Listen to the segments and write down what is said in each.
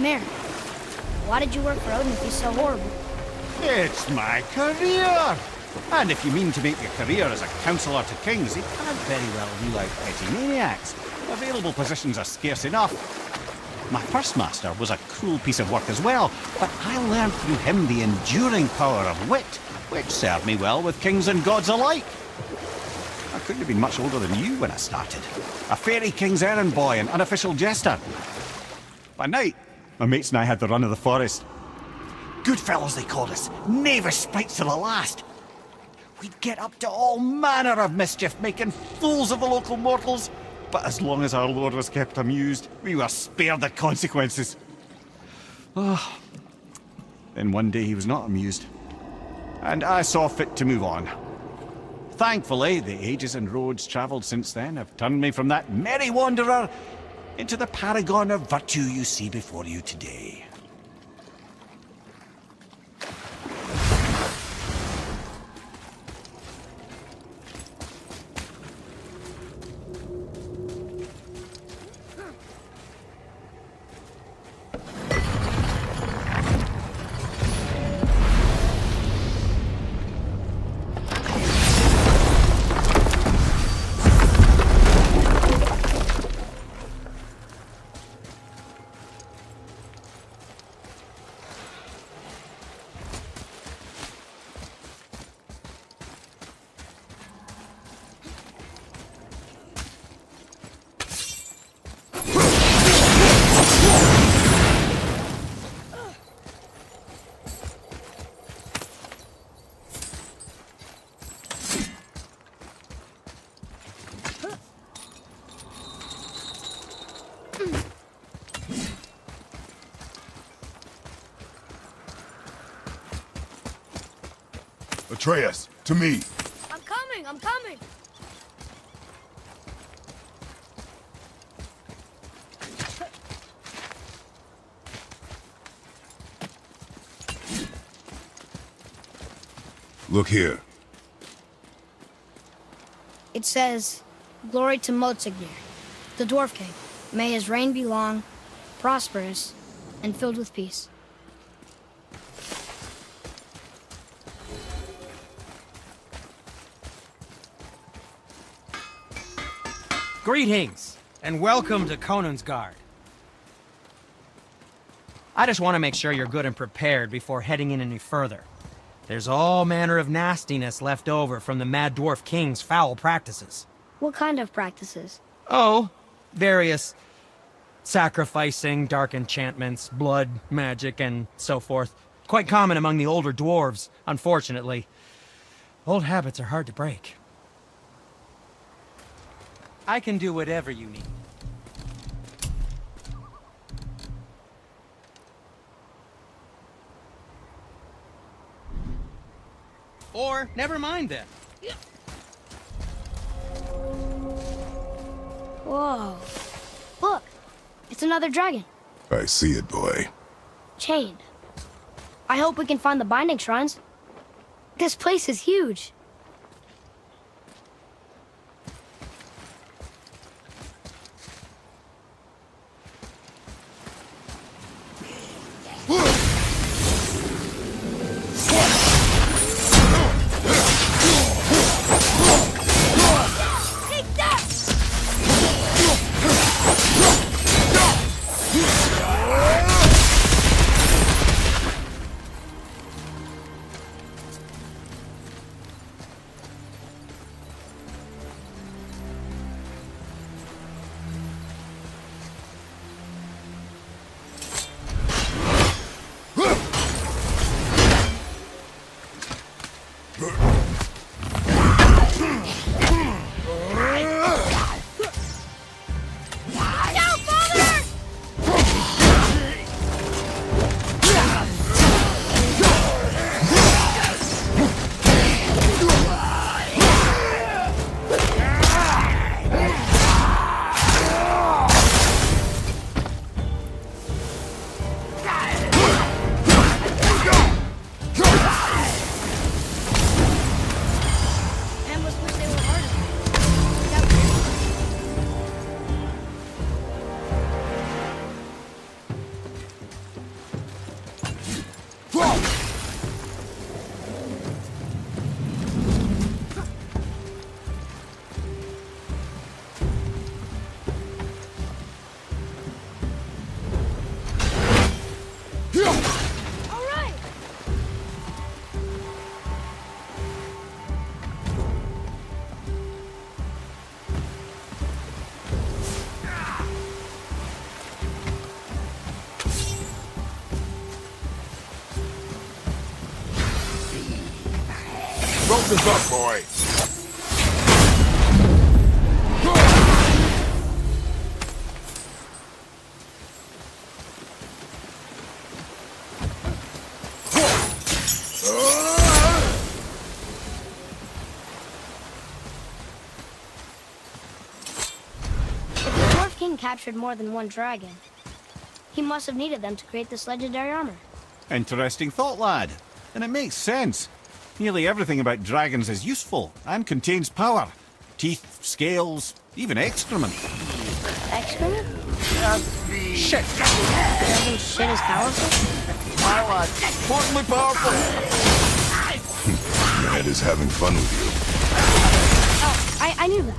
Amir, why did you work for Odin if he's so horrible? It's my career! And if you mean to make your career as a counsellor to kings, you can't very well rule out petty maniacs. Available positions are scarce enough. My first master was a cruel piece of work as well, but I learned through him the enduring power of wit, which served me well with kings and gods alike. I couldn't have been much older than you when I started. A fairy king's errand boy and unofficial jester. By night, my mates and I had the run of the forest. Good fellows they called us, knavish sprites to the last. We'd get up to all manner of mischief, making fools of the local mortals. But as long as our lord was kept amused, we were spared the consequences. Oh. Then one day he was not amused, and I saw fit to move on. Thankfully, the ages and roads travelled since then have turned me from that merry wanderer into the paragon of virtue you see before you today. Atreus, to me. I'm coming! Look here. It says, "Glory to Motsignir, the Dwarf King. May his reign be long, prosperous, and filled with peace." Greetings, and welcome to Conan's Guard. I just want to make sure you're good and prepared before heading in any further. There's all manner of nastiness left over from the Mad Dwarf King's foul practices. What kind of practices? Oh, various sacrificing, dark enchantments, blood, magic, and so forth. Quite common among the older dwarves, unfortunately. Old habits are hard to break. I can do whatever you need. Or, never mind then. Whoa. Look, it's another dragon. I see it, boy. Chained. I hope we can find the binding shrines. This place is huge. this up, boy. If the Dwarf King captured more than one dragon, he must have needed them to create this legendary armor. Interesting thought, lad. And it makes sense. Nearly everything about dragons is useful and contains power. Teeth, scales, even excrement. Excrement? Shit! Dragon shit is powerful? My lad, importantly powerful! Ned is having fun with you. Oh, I knew that.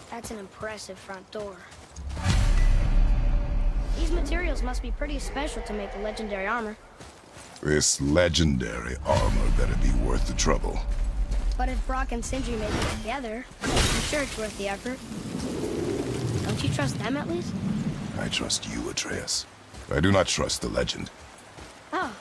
That's an impressive front door. These materials must be pretty special to make the legendary armor. This legendary armor better be worth the trouble. But if Brock and Sindri make it together, I'm sure it's worth the effort. Don't you trust them at least? I trust you, Atreus. I do not trust the legend. Oh.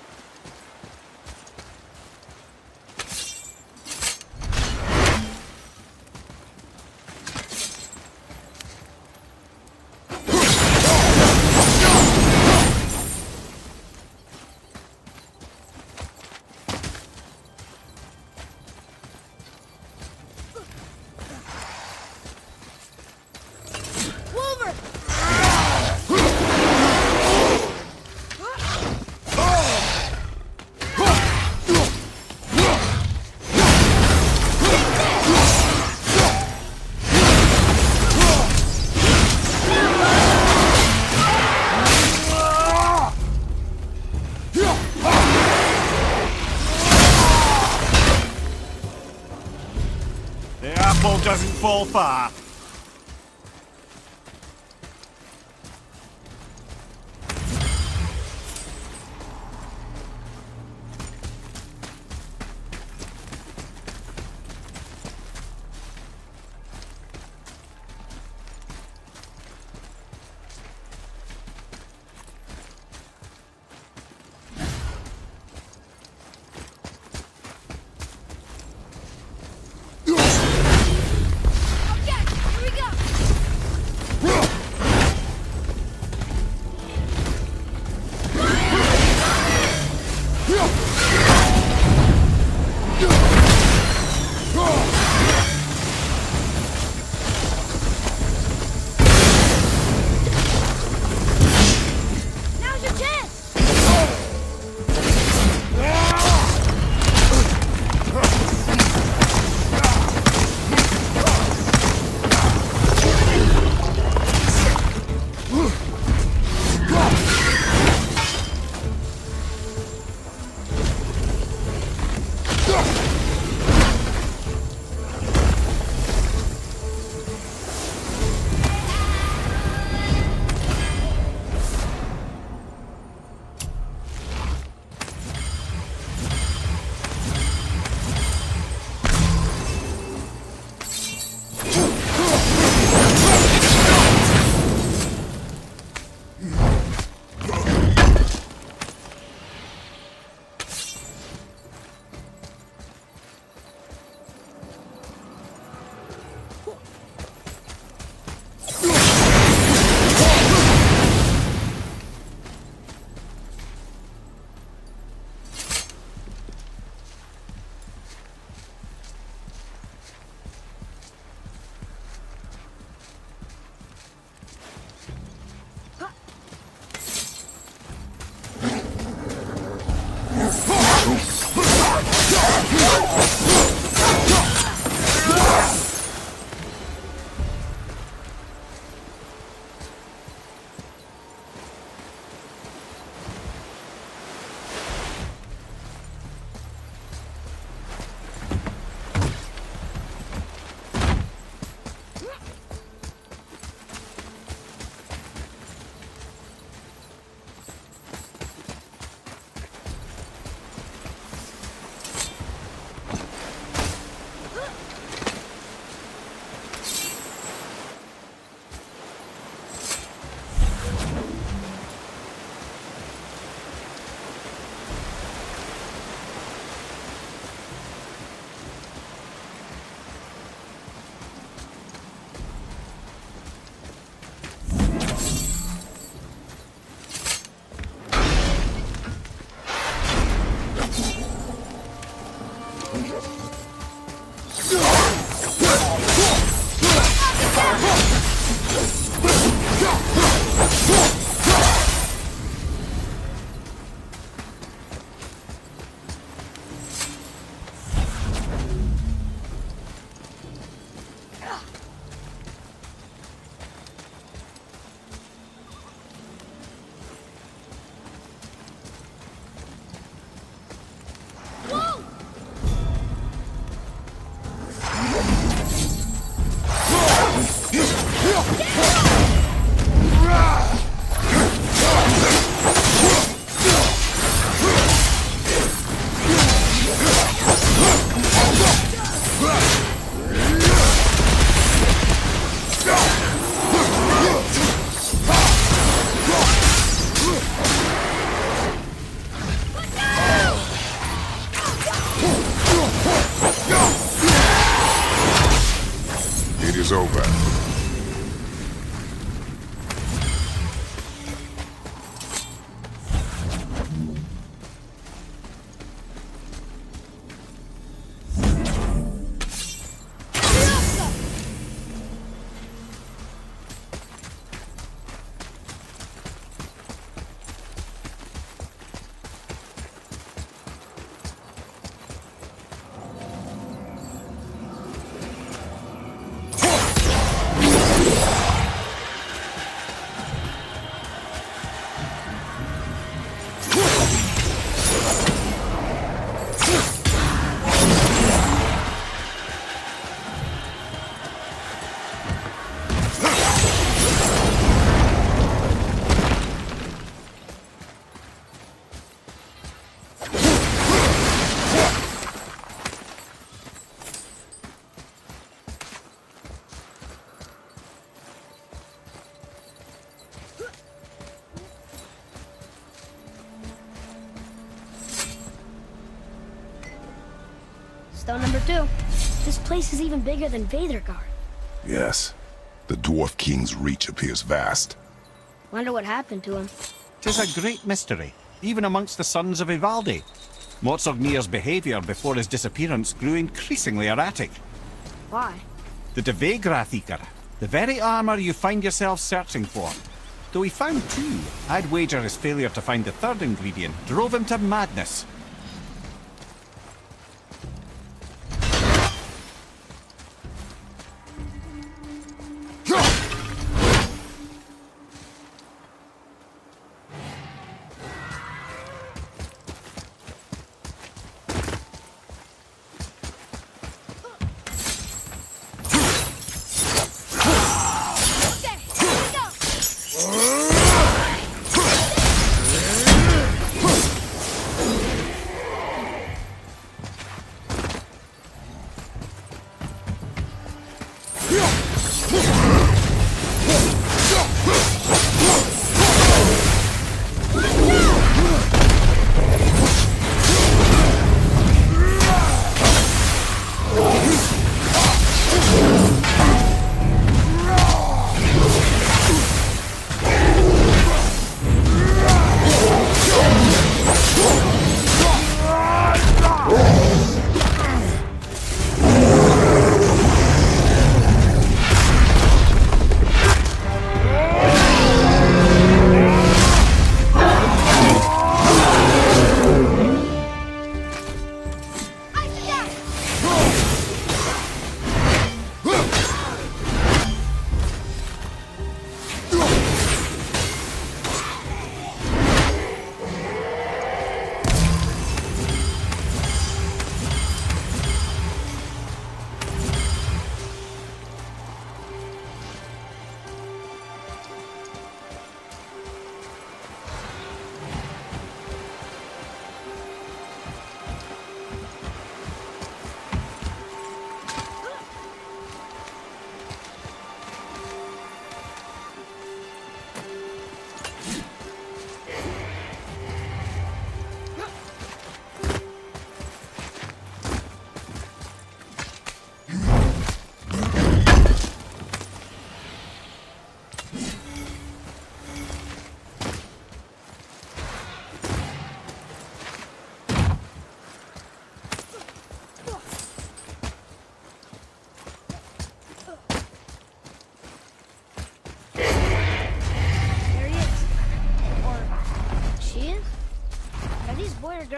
The apple doesn't fall far. It is over. Stone number 2. This place is even bigger than Vadergard. Yes. The Dwarf King's reach appears vast. Wonder what happened to him. 'Tis a great mystery, even amongst the sons of Ivaldi. Motsognir's behaviour before his disappearance grew increasingly erratic. Why? The Devegrathikar, the very armour you find yourself searching for. Though he found 2, I'd wager his failure to find the 3rd ingredient drove him to madness.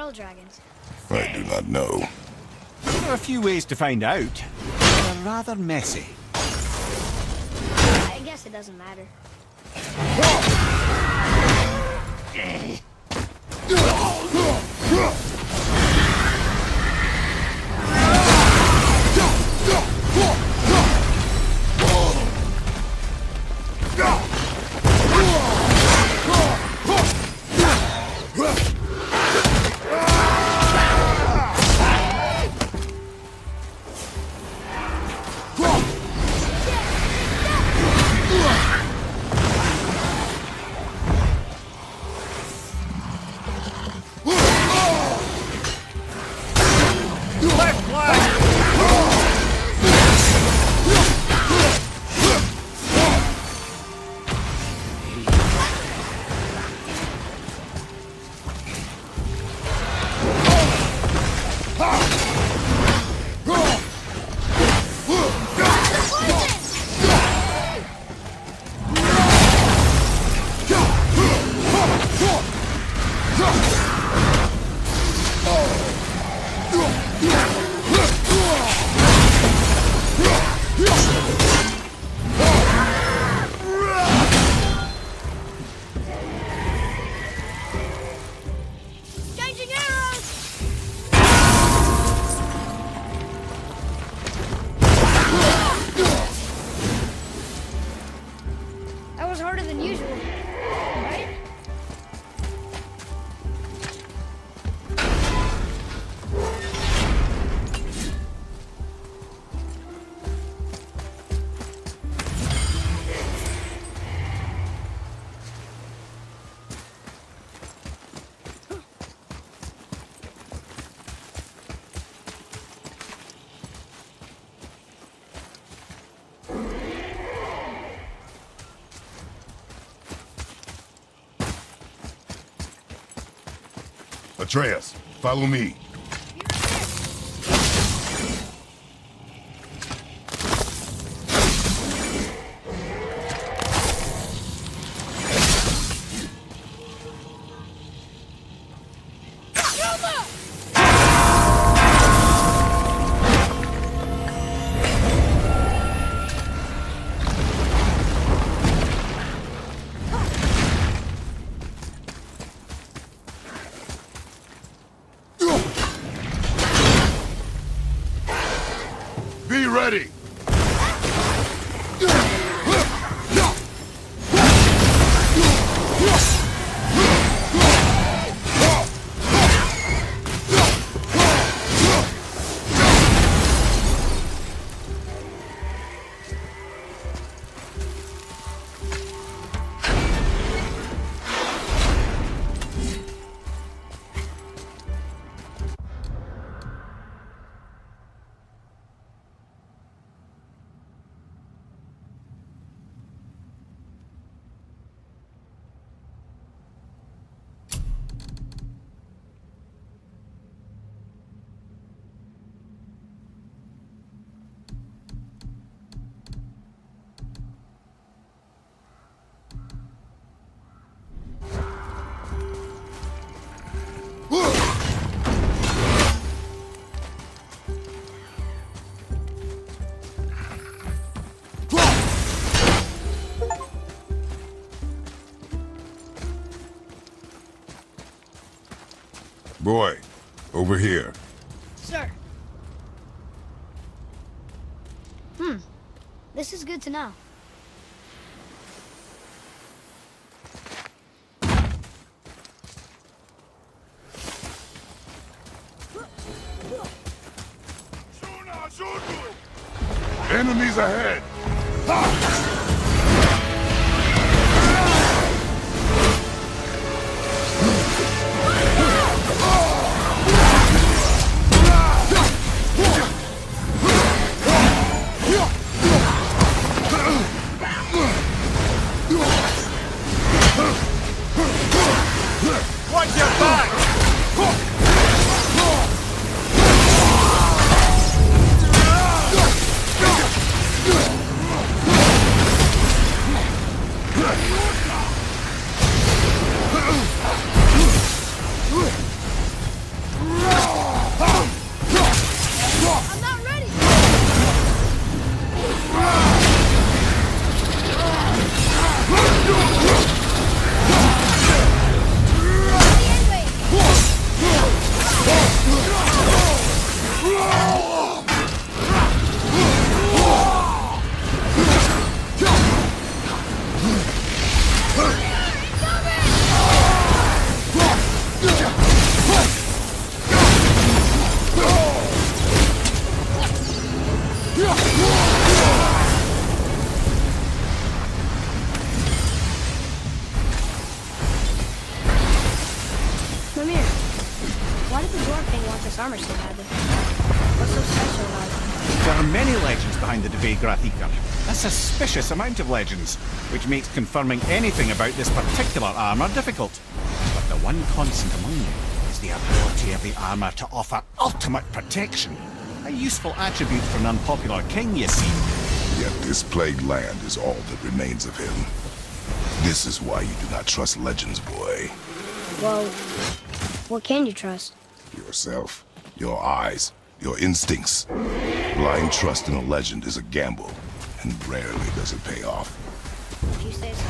battle dragons? I do not know. There are a few ways to find out. They're rather messy. I guess it doesn't matter. Changing arrows! That was harder than usual, right? Atreus, follow me. Be ready! Boy, over here. Sir. This is good to know. Enemies ahead! Watch your back! Father. What's so special about it? There are many legends behind the Dve Grathikar. A suspicious amount of legends, which makes confirming anything about this particular armor difficult. But the one constant among them is the ability of the armor to offer ultimate protection. A useful attribute for an unpopular king, you see. Yet this plagued land is all that remains of him. This is why you do not trust legends, boy. Well, what can you trust? Yourself, your eyes, your instincts. Blind trust in a legend is a gamble, and rarely does it pay off. If you say so.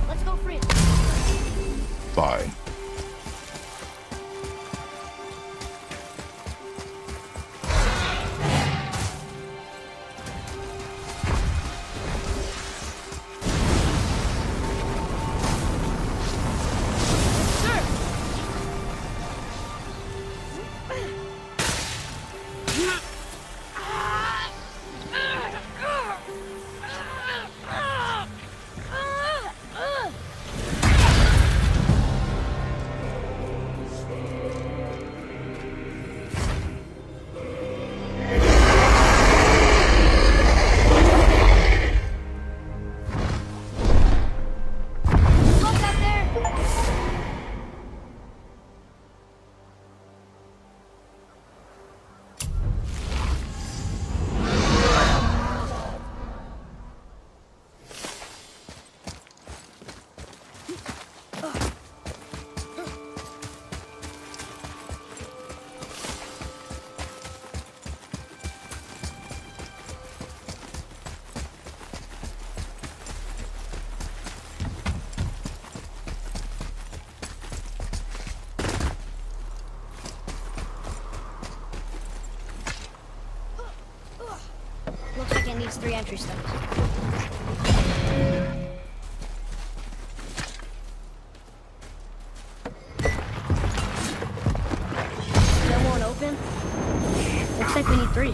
Let's go free. Fine. Look out there! Looks like it needs 3 entry steps. Still won't open? Looks like we need 3.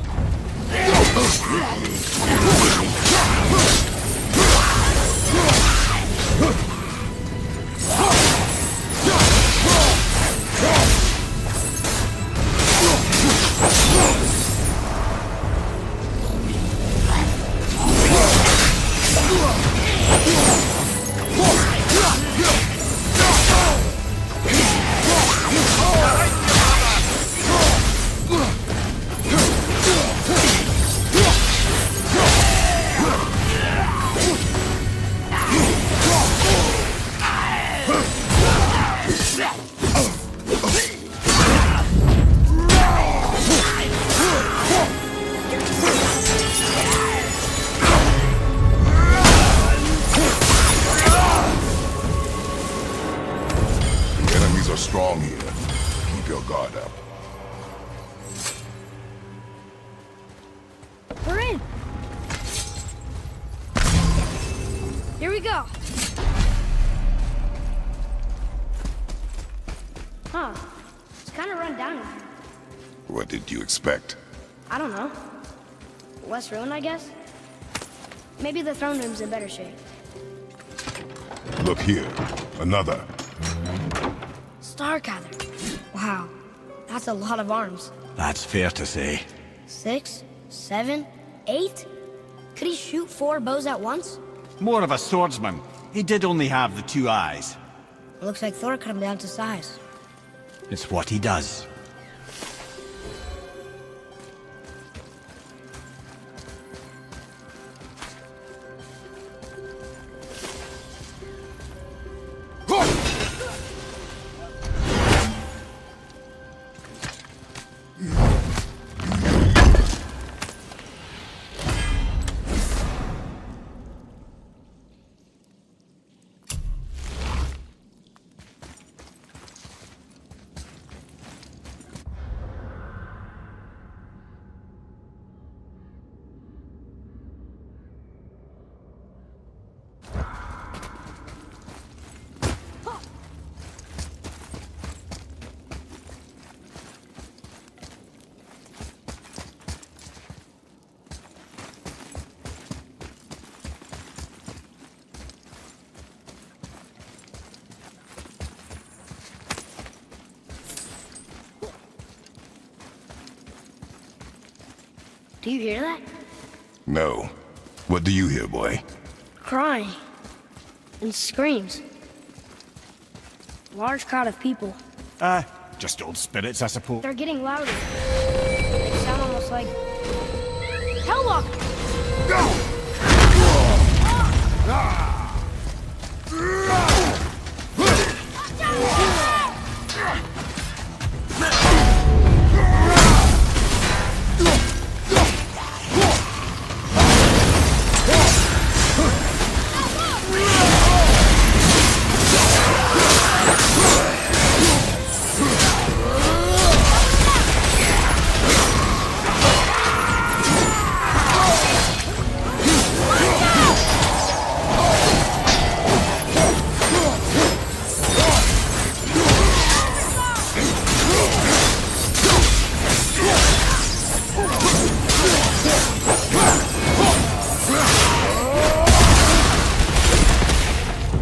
The enemies are strong here. Keep your guard up. We're in! Here we go! Huh. It's kind of run down. What did you expect? I don't know. Less ruined, I guess? Maybe the throne room's in better shape. Look here. Another. Starkather. Wow. That's a lot of arms. That's fair to say. 6, 7, 8? Could he shoot 4 bows at once? More of a swordsman. He did only have the 2 eyes. It looks like Thor cut him down to size. It's what he does. Do you hear that? No. What do you hear, boy? Crying. And screams. Large crowd of people. Just old spirits, I suppose. They're getting louder. They sound almost like... Hellwalker!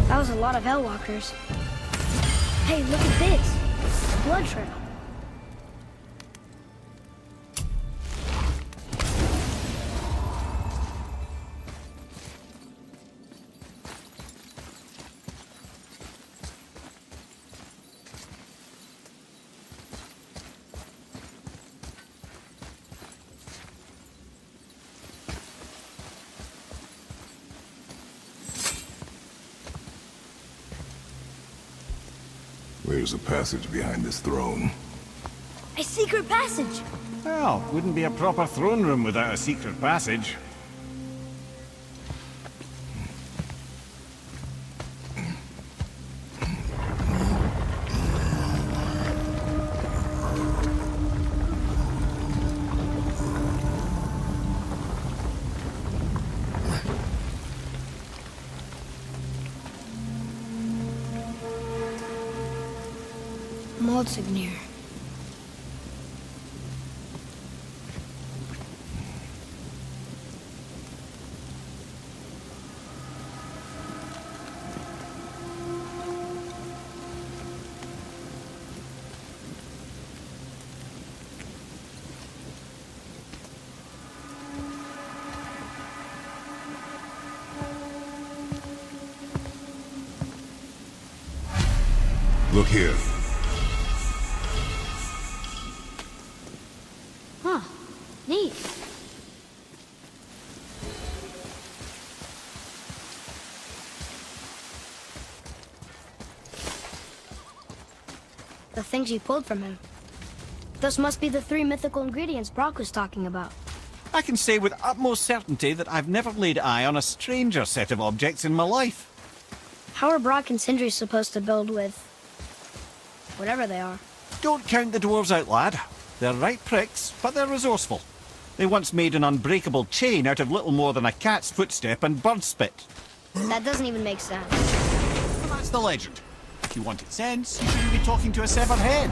That was a lot of Hellwalkers. Hey, look at this. A blood trail. There's a passage behind this throne. A secret passage! Well, wouldn't be a proper throne room without a secret passage. Motsognir. Look here. Huh. Neat. The things you pulled from him. Those must be the 3 mythical ingredients Brock was talking about. I can say with utmost certainty that I've never laid eye on a stranger set of objects in my life. How are Brock and Sindri supposed to build with... whatever they are? Don't count the dwarves out, lad. They're right pricks, but they're resourceful. They once made an unbreakable chain out of little more than a cat's footstep and bird spit. That doesn't even make sense. Well, that's the legend. If you wanted sense, you shouldn't be talking to a severed head.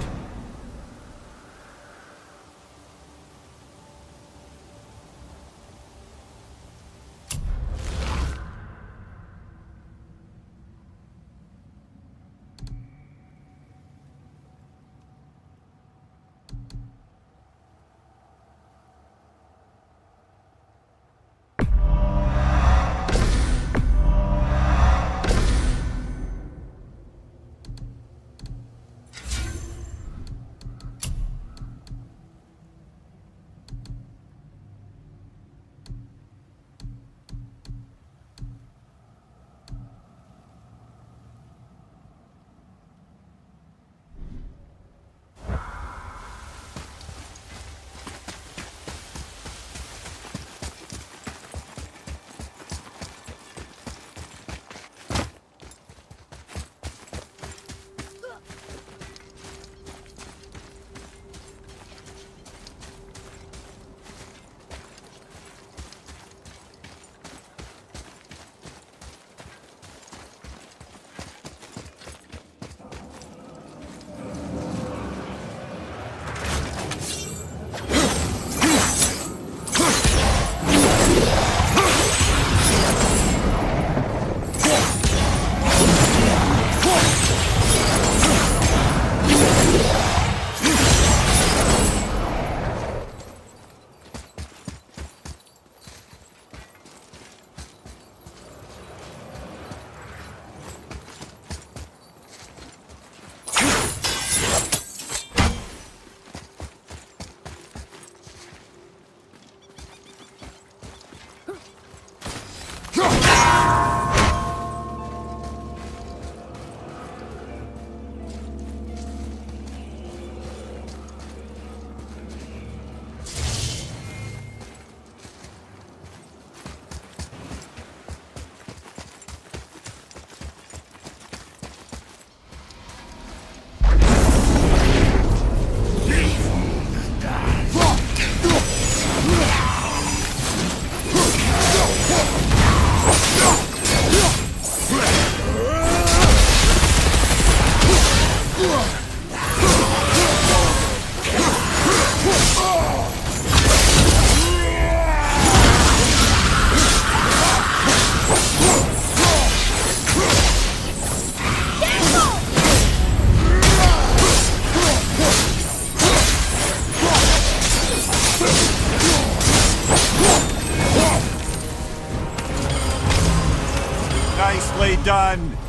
done.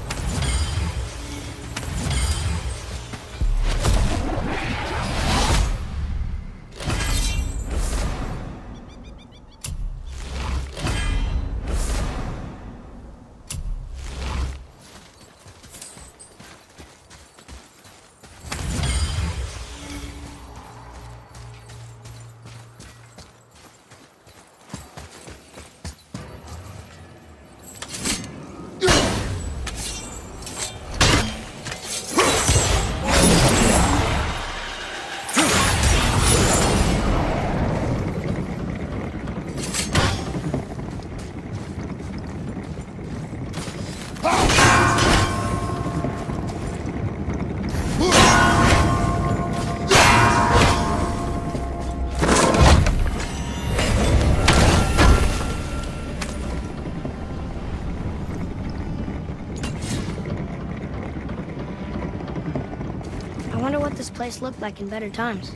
I wonder what this place looked like in better times.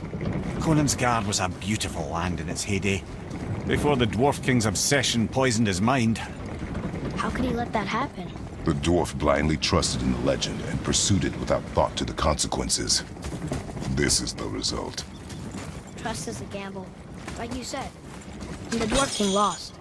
Conan's Guard was a beautiful land in its heyday, before the Dwarf King's obsession poisoned his mind. How could he let that happen? The dwarf blindly trusted in the legend and pursued it without thought to the consequences. This is the result. Trust is a gamble, like you said. And the Dwarf King lost.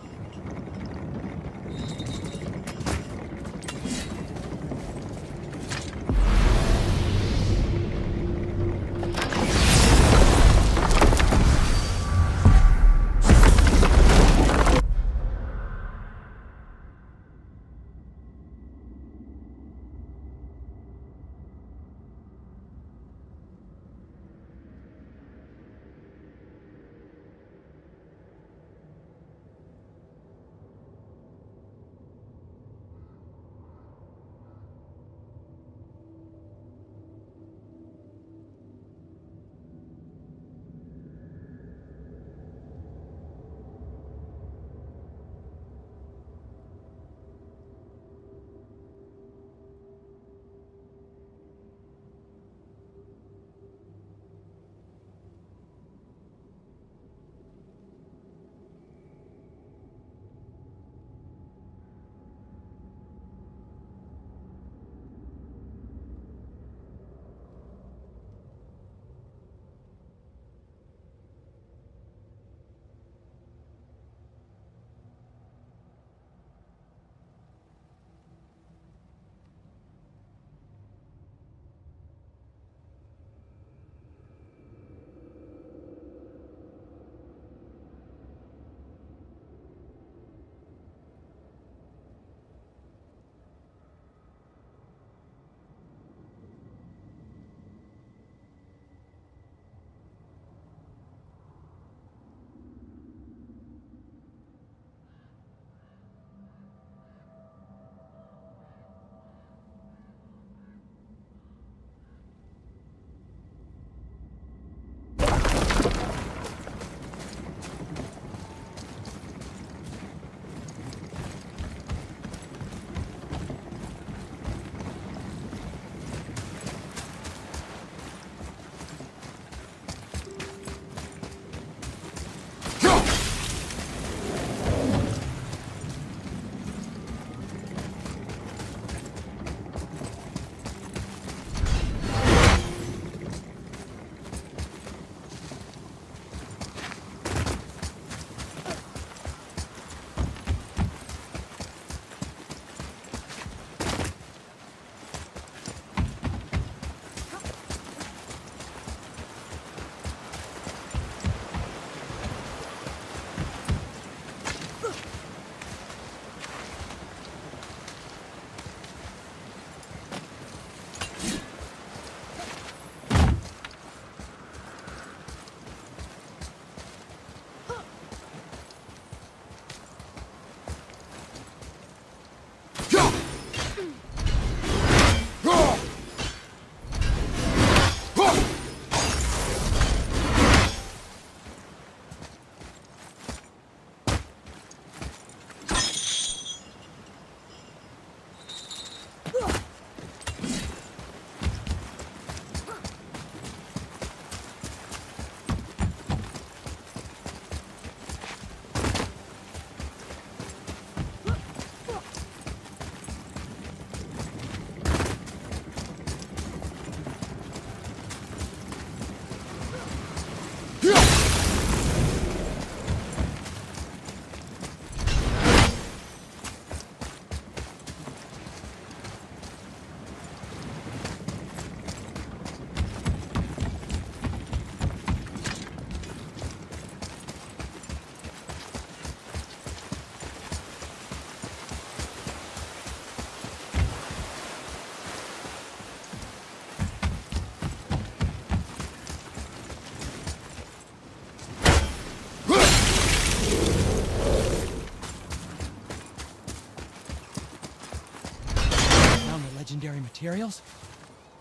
materials?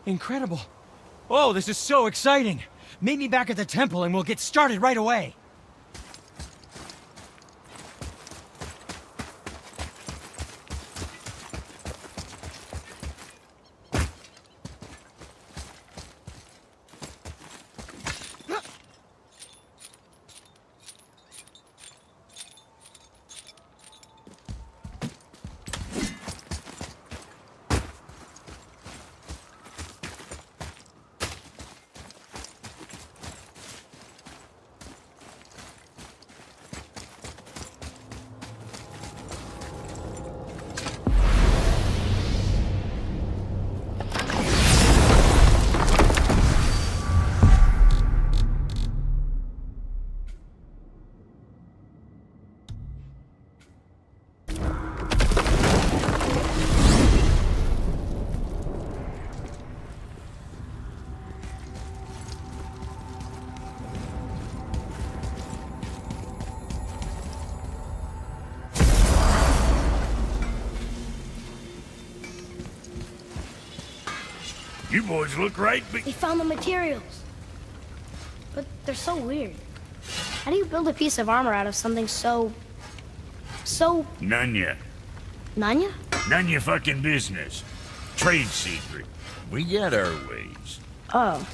Incredible. Oh, this is so exciting! Meet me back at the temple and we'll get started right away. You boys look right, but They found the materials. But they're so weird. How do you build a piece of armor out of something so... none ya. Nanya? None your fucking business. Trade secret. We got our ways. Oh.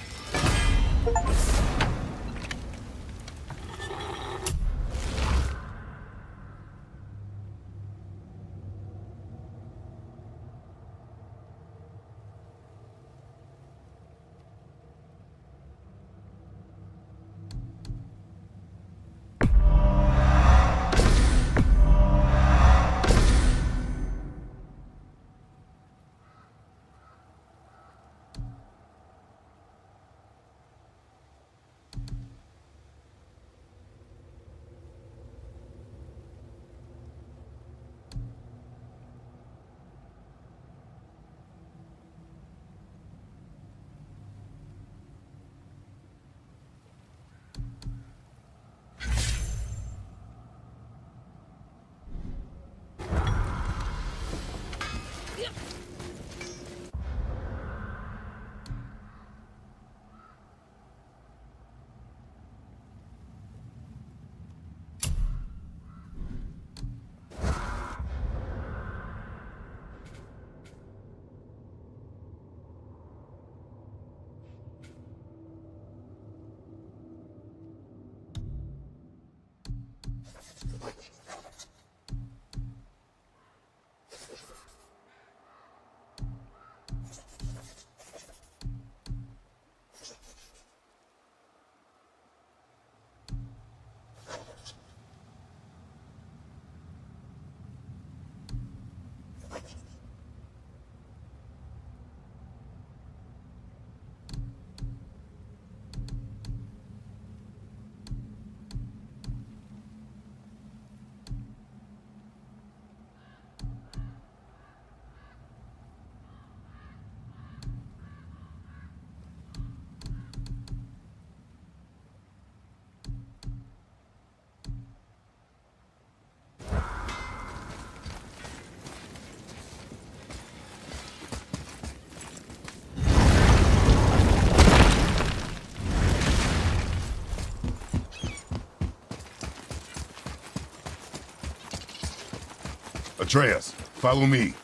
Atreus, follow me.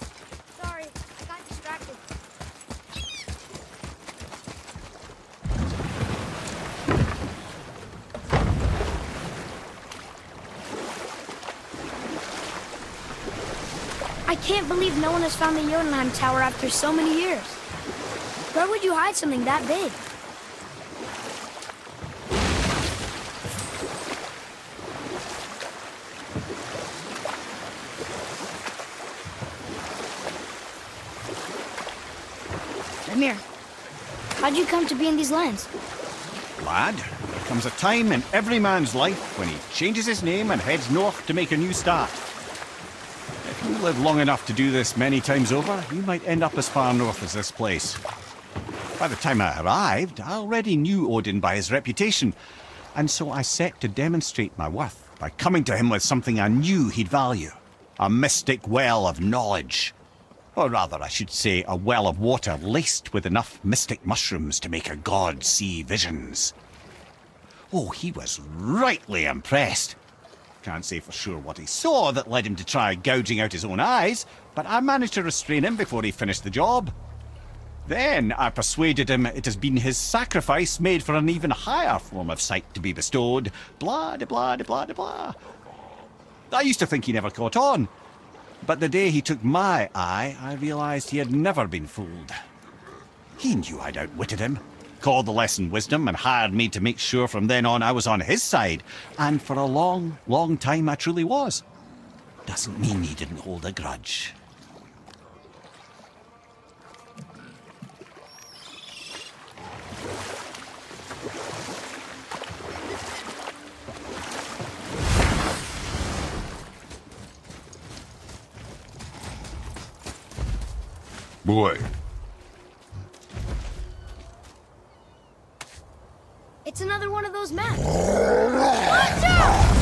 Sorry, I got distracted. I can't believe no one has found the Jotunheim Tower after so many years. Where would you hide something that big? Amir, how'd you come to be in these lands? Lad, there comes a time in every man's life when he changes his name and heads north to make a new start. If you live long enough to do this many times over, you might end up as far north as this place. By the time I arrived, I already knew Odin by his reputation, and so I set to demonstrate my worth by coming to him with something I knew he'd value. A mystic well of knowledge. Or rather, I should say, a well of water laced with enough mystic mushrooms to make a god see visions. Oh, he was rightly impressed. Can't say for sure what he saw that led him to try gouging out his own eyes, but I managed to restrain him before he finished the job. Then I persuaded him it has been his sacrifice made for an even higher form of sight to be bestowed. Blah, de blah, de blah, de blah. I used to think he never caught on, but the day he took my eye, I realised he had never been fooled. He knew I'd outwitted him, called the lesson wisdom, and hired me to make sure from then on I was on his side. And for a long, long time I truly was. Doesn't mean he didn't hold a grudge. Boy, It's another one of those maps. Watch out!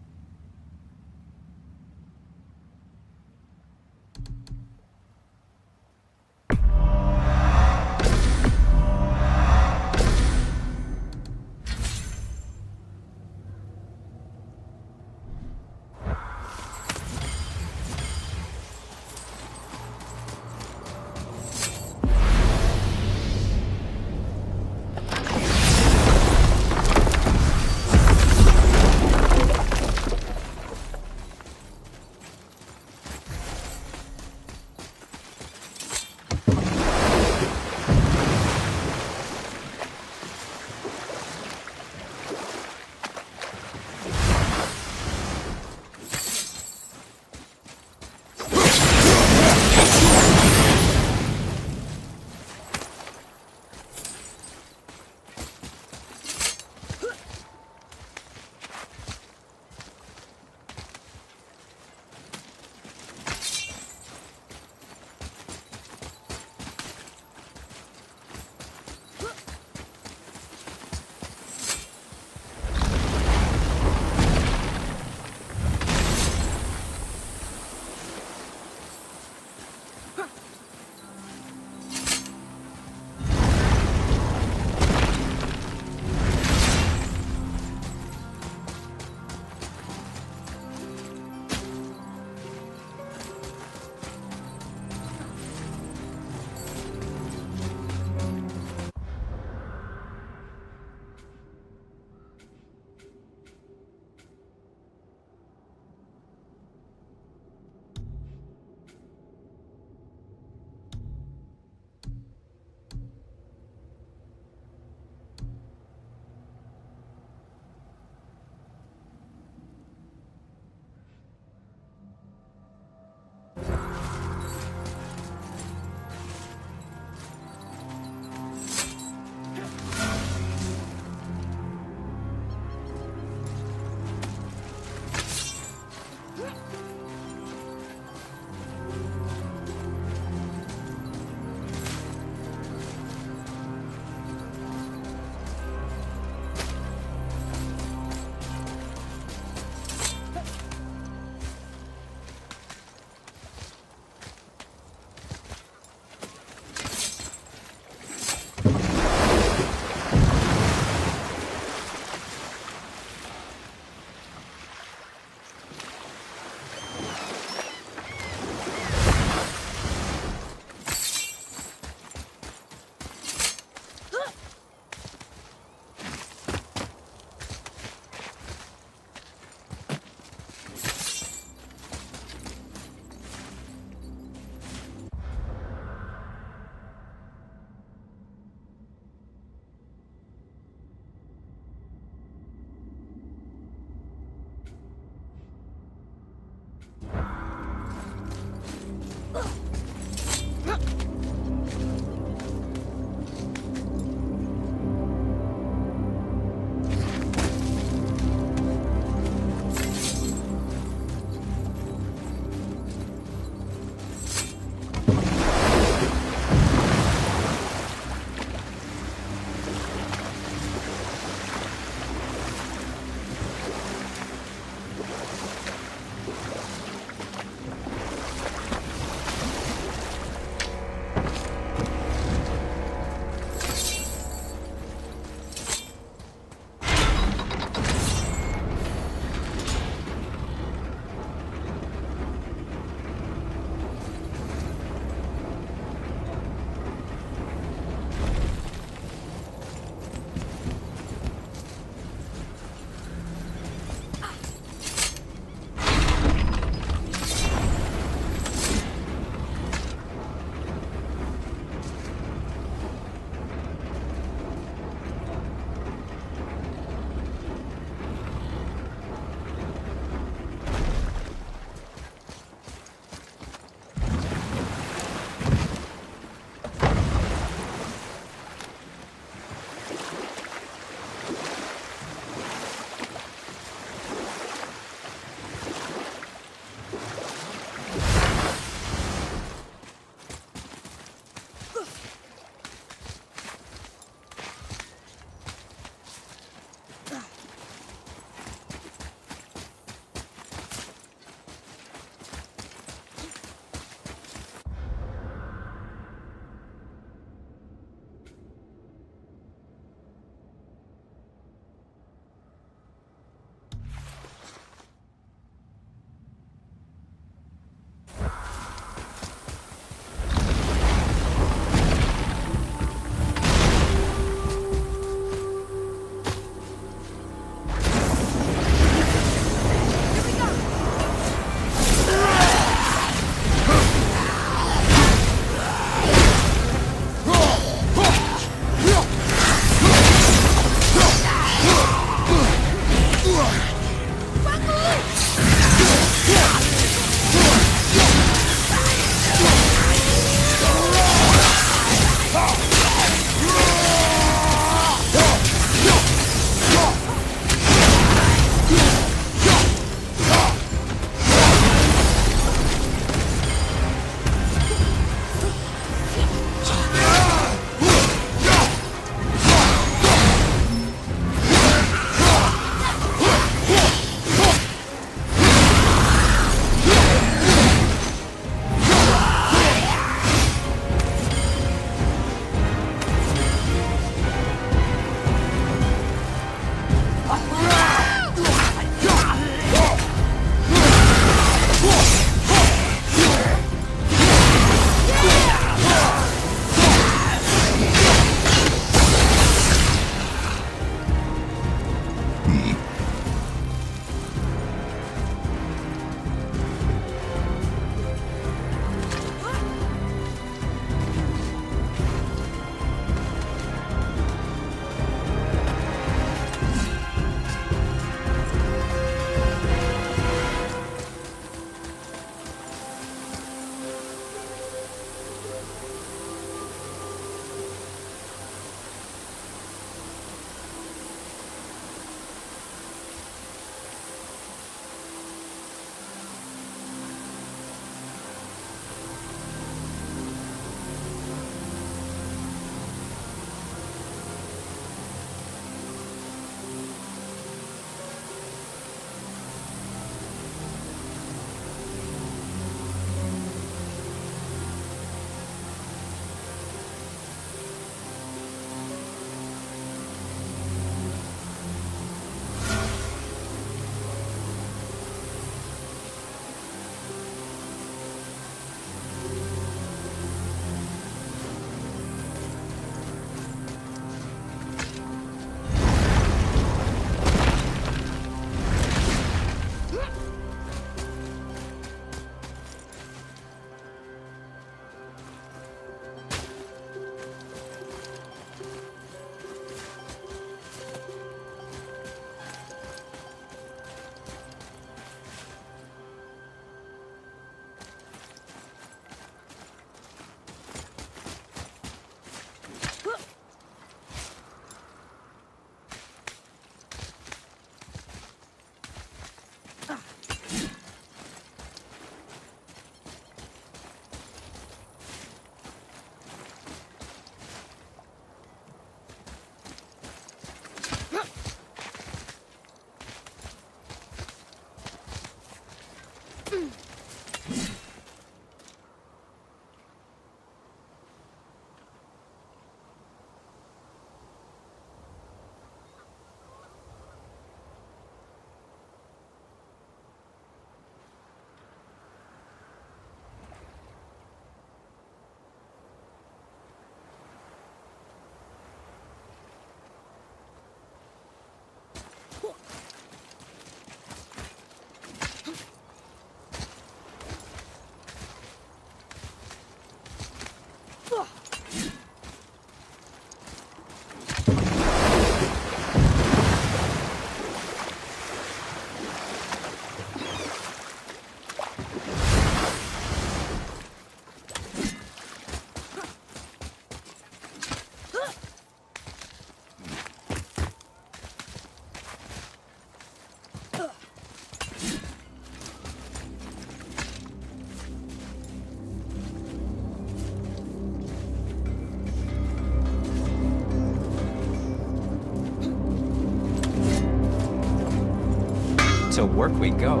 To work we go.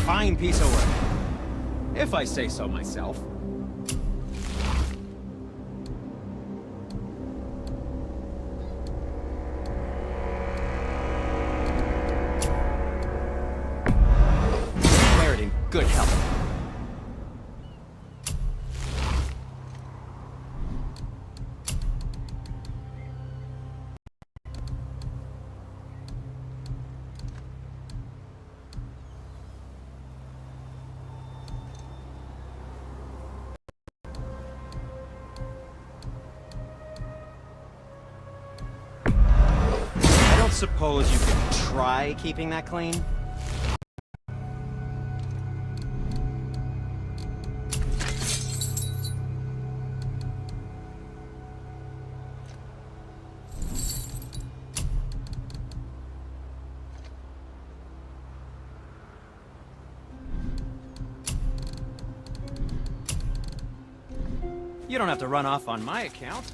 Fine piece of work, if I say so myself. Wear it in good health. Suppose you could try keeping that clean? You don't have to run off on my account.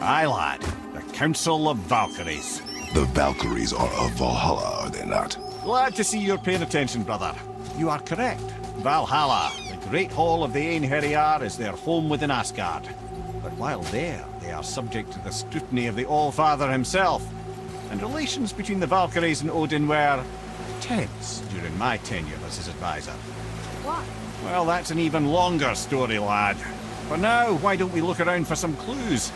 Aye, lad. The Council of Valkyries. The Valkyries are of Valhalla, are they not? Glad to see you're paying attention, brother. You are correct. Valhalla, the great hall of the Einherjar, is their home within Asgard. But while there, they are subject to the scrutiny of the All-Father himself. And relations between the Valkyries and Odin were tense during my tenure as his advisor. Why? Well, that's an even longer story, lad. For now, why don't we look around for some clues?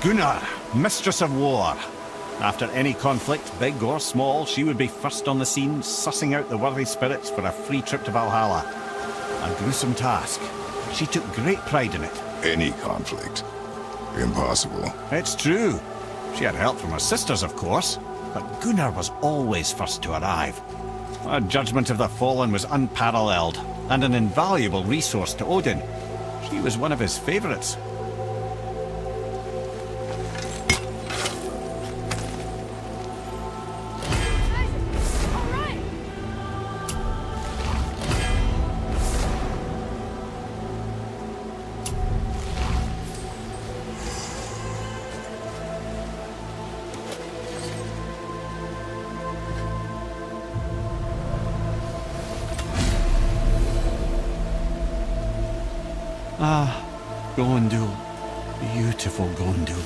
Gunnar, Mistress of War. After any conflict, big or small, she would be first on the scene, sussing out the worthy spirits for a free trip to Valhalla. A gruesome task. She took great pride in it. Any conflict. Impossible. It's true. She had help from her sisters, of course, but Gunnar was always first to arrive. Her judgment of the fallen was unparalleled, and an invaluable resource to Odin. She was one of his favorites. Go and do Beautiful Gondul.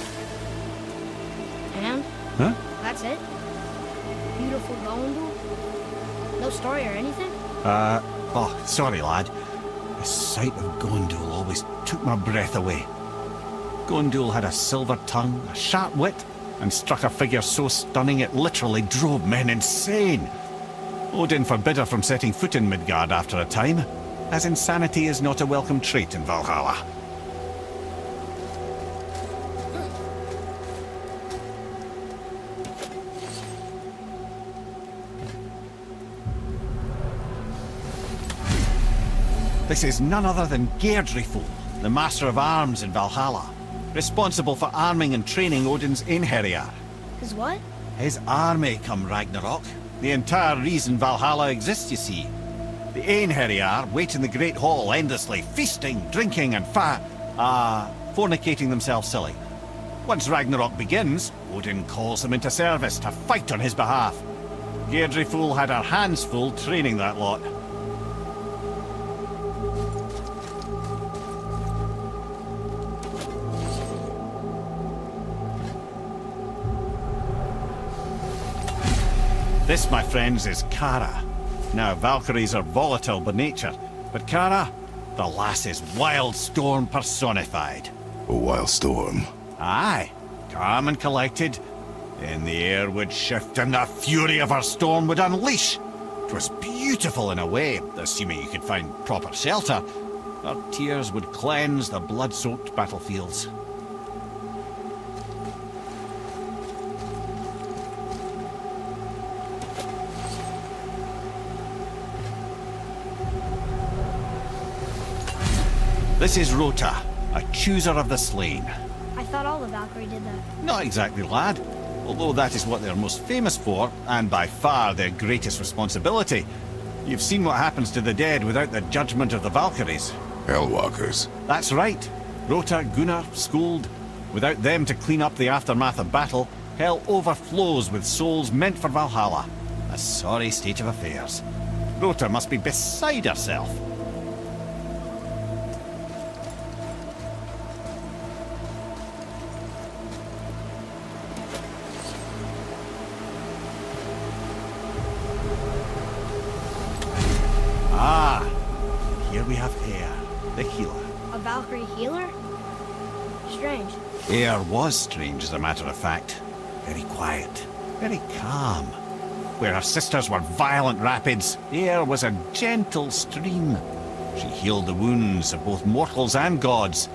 And? Huh? That's it? Beautiful Gondul? No story or anything? Oh, sorry, lad. The sight of Gondul always took my breath away. Gondul had a silver tongue, a sharp wit, and struck a figure so stunning it literally drove men insane. Odin forbid her from setting foot in Midgard after a time, as insanity is not a welcome trait in Valhalla. This is none other than Geirdriful, the master of arms in Valhalla, responsible for arming and training Odin's Einherjar. His what? His army come Ragnarok. The entire reason Valhalla exists, you see. The Einherjar wait in the Great Hall endlessly, feasting, drinking, and fornicating themselves silly. Once Ragnarok begins, Odin calls them into service to fight on his behalf. Geirdriful had her hands full training that lot. This, my friends, is Kara. Now, Valkyries are volatile by nature, but Kara, the lass is wild storm personified. A wild storm. Aye, calm and collected. Then the air would shift and the fury of her storm would unleash. 'Twas beautiful in a way, assuming you could find proper shelter. Her tears would cleanse the blood-soaked battlefields. This is Rota, a chooser of the slain. I thought all the Valkyrie did that. Not exactly, lad. Although that is what they're most famous for, and by far their greatest responsibility. You've seen what happens to the dead without the judgment of the Valkyries. Hellwalkers. That's right. Rota, Gunnar, Skuld. Without them to clean up the aftermath of battle, hell overflows with souls meant for Valhalla. A sorry state of affairs. Rota must be beside herself. Ah, here we have Air, the healer. A Valkyrie healer? Strange. Air was strange, as a matter of fact. Very quiet, very calm. Where her sisters were violent rapids, Air was a gentle stream. She healed the wounds of both mortals and gods,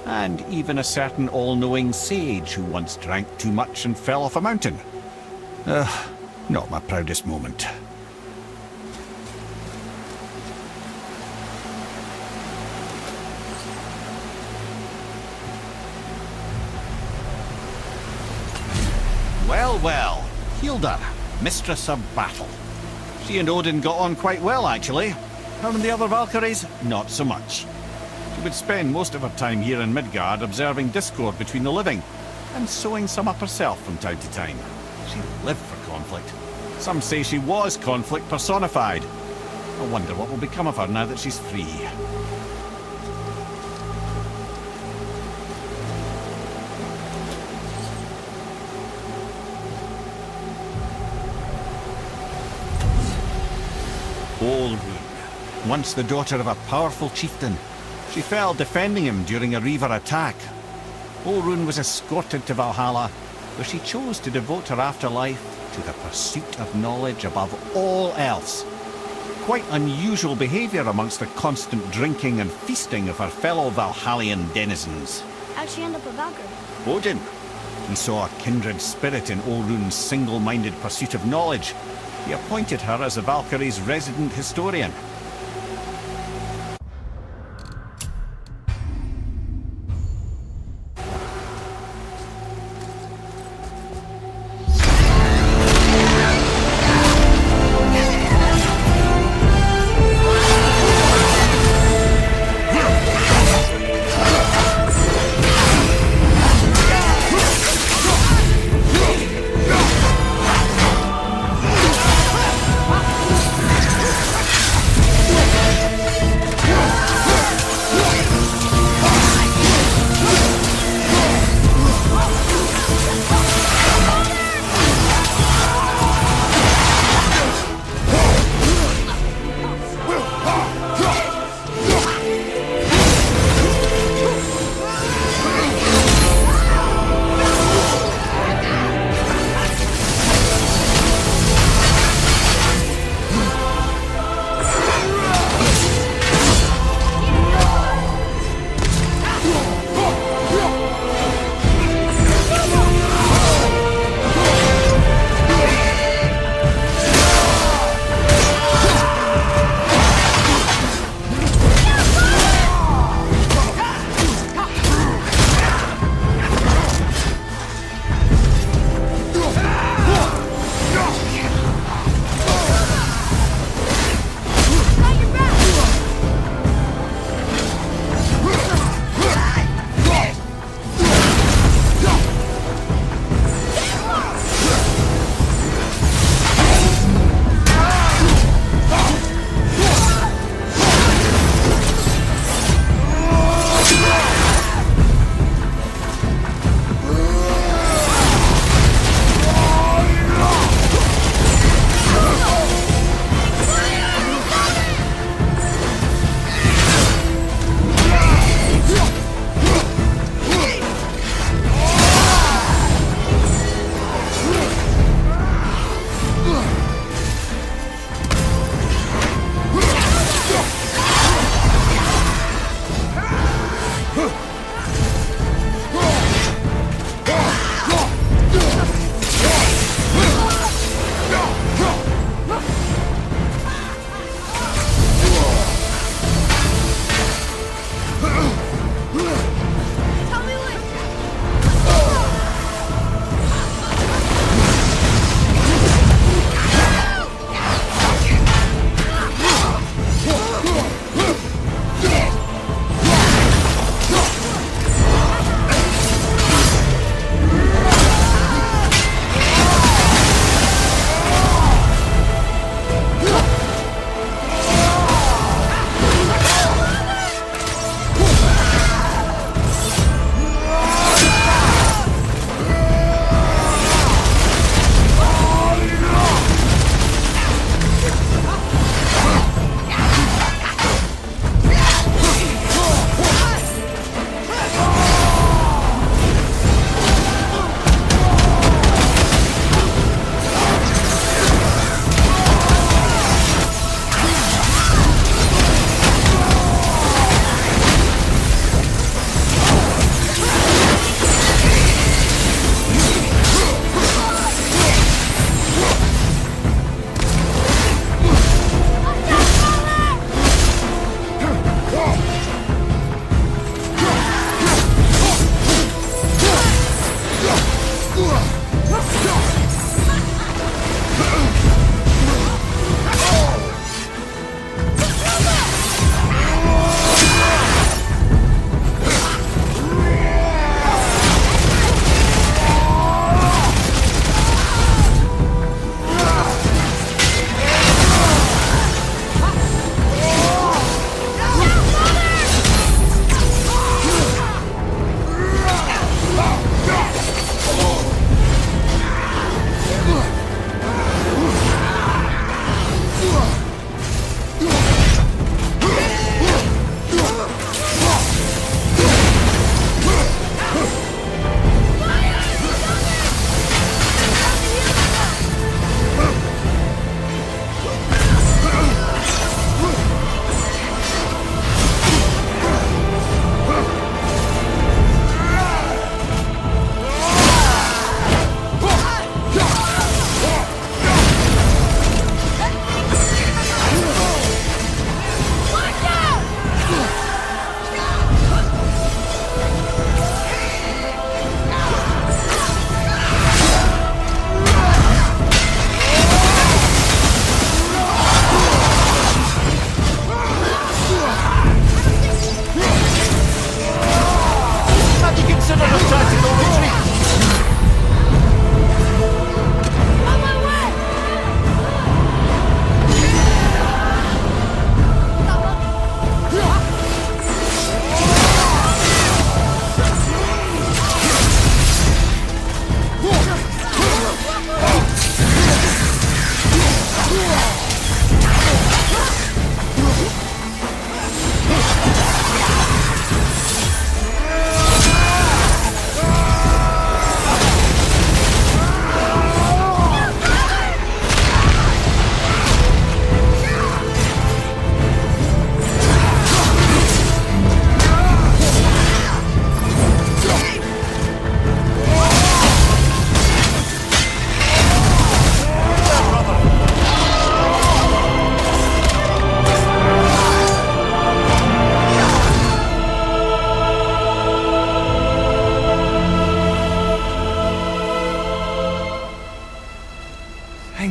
and even a certain all-knowing sage who once drank too much and fell off a mountain. Not my proudest moment. Well, well, Hilda, mistress of battle. She and Odin got on quite well, actually. Her and the other Valkyries, not so much. She would spend most of her time here in Midgard observing discord between the living, and sewing some up herself from time to time. She lived for conflict. Some say she was conflict personified. I wonder what will become of her now that she's free. Olrun, once the daughter of a powerful chieftain. She fell defending him during a Reaver attack. Olrun was escorted to Valhalla, where she chose to devote her afterlife to the pursuit of knowledge above all else. Quite unusual behavior amongst the constant drinking and feasting of her fellow Valhallian denizens. How'd she end up a Valkyrie? Odin. He saw a kindred spirit in Olrun's single-minded pursuit of knowledge. He appointed her as the Valkyrie's resident historian.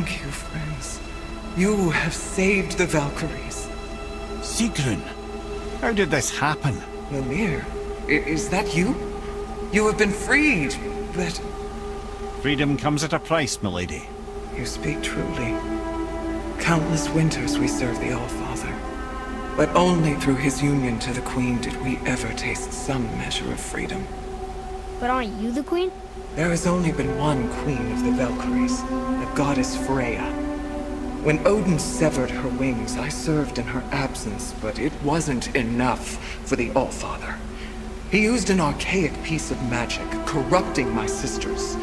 Thank you, friends. You have saved the Valkyries. Sigrun, how did this happen? Mimir, is that you? You have been freed, but... Freedom comes at a price, milady. You speak truly. Countless winters we served the All-Father. But only through his union to the Queen did we ever taste some measure of freedom. But aren't you the queen? There has only been one Queen of the Valkyries, the goddess Freya. When Odin severed her wings, I served in her absence, but it wasn't enough for the All-Father. He used an archaic piece of magic, corrupting my sisters.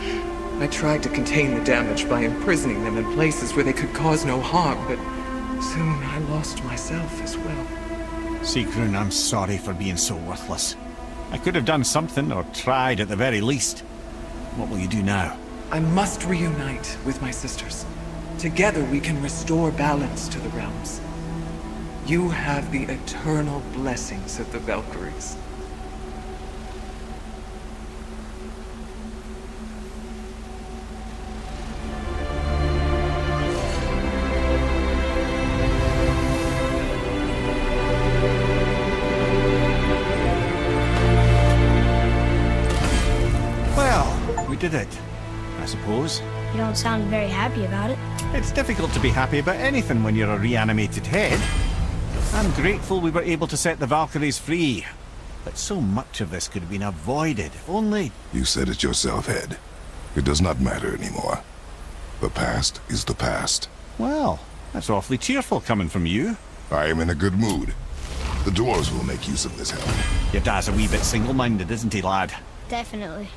I tried to contain the damage by imprisoning them in places where they could cause no harm, but soon I lost myself as well. Sigrun, I'm sorry for being so worthless. I could have done something, or tried at the very least. What will you do now? I must reunite with my sisters. Together we can restore balance to the realms. You have the eternal blessings of the Valkyries. Well, we did it, I suppose. You don't sound very happy about it. It's difficult to be happy about anything when you're a reanimated head. I'm grateful we were able to set the Valkyries free. But so much of this could have been avoided, if only... You said it yourself, Head. It does not matter anymore. The past is the past. Well, that's awfully cheerful coming from you. I am in a good mood. The dwarves will make use of this help. Your dad's a wee bit single-minded, isn't he, lad? Definitely.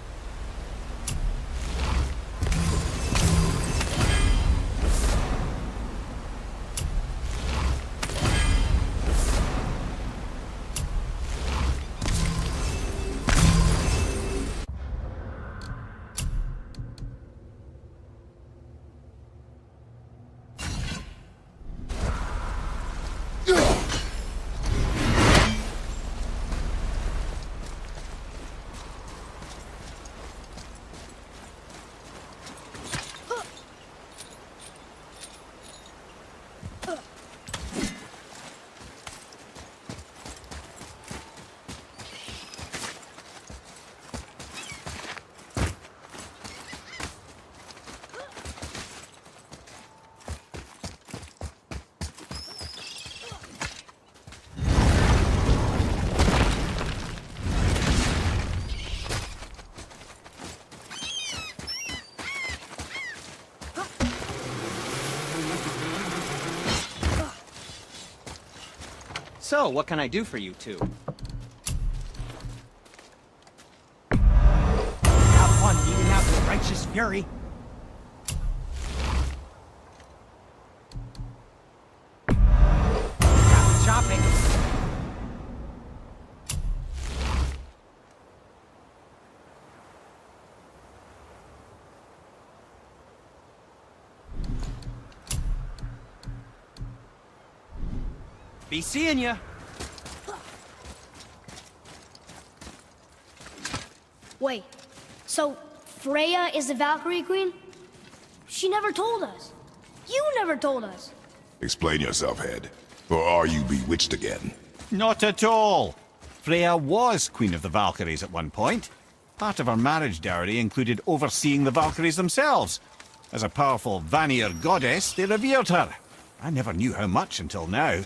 So, what can I do for you two? Have fun eating out your righteous fury. Happy shopping. Be seeing ya. Wait, so Freya is the Valkyrie Queen? She never told us. You never told us. Explain yourself, Head. Or are you bewitched again? Not at all. Freya was Queen of the Valkyries at one point. Part of her marriage dowry included overseeing the Valkyries themselves. As a powerful Vanir goddess, they revered her. I never knew how much until now.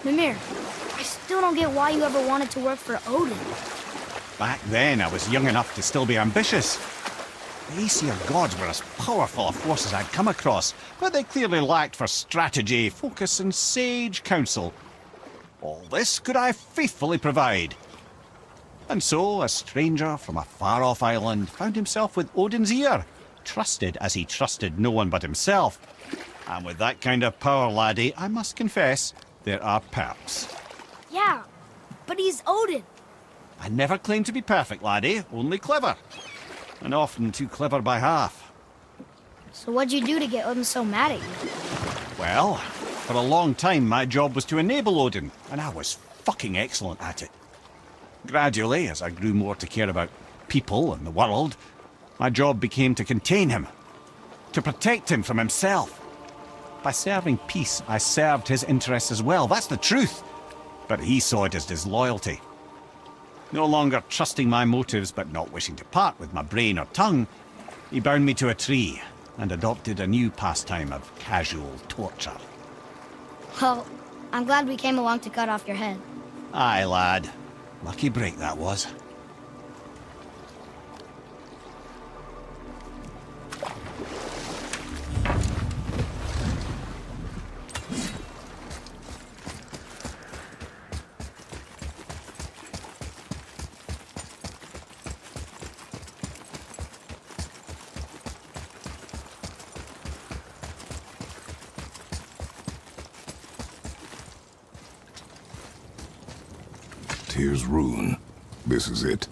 Mimir, I still don't get why you ever wanted to work for Odin. Back then, I was young enough to still be ambitious. The Aesir gods were as powerful a force as I'd come across, but they clearly lacked for strategy, focus, and sage counsel. All this could I faithfully provide. And so, a stranger from a far-off island found himself with Odin's ear, trusted as he trusted no one but himself. And with that kind of power, laddie, I must confess, there are perks. Yeah, but he's Odin. I never claimed to be perfect, laddie, only clever. And often too clever by half. So what'd you do to get Odin so mad at you? Well, for a long time my job was to enable Odin, and I was fucking excellent at it. Gradually, as I grew more to care about people and the world, my job became to contain him, to protect him from himself. By serving peace, I served his interests as well, that's the truth. But he saw it as disloyalty. No longer trusting my motives, but not wishing to part with my brain or tongue, he bound me to a tree and adopted a new pastime of casual torture. Well, I'm glad we came along to cut off your head. Aye, lad. Lucky break that was. Tyr's rune. This is it.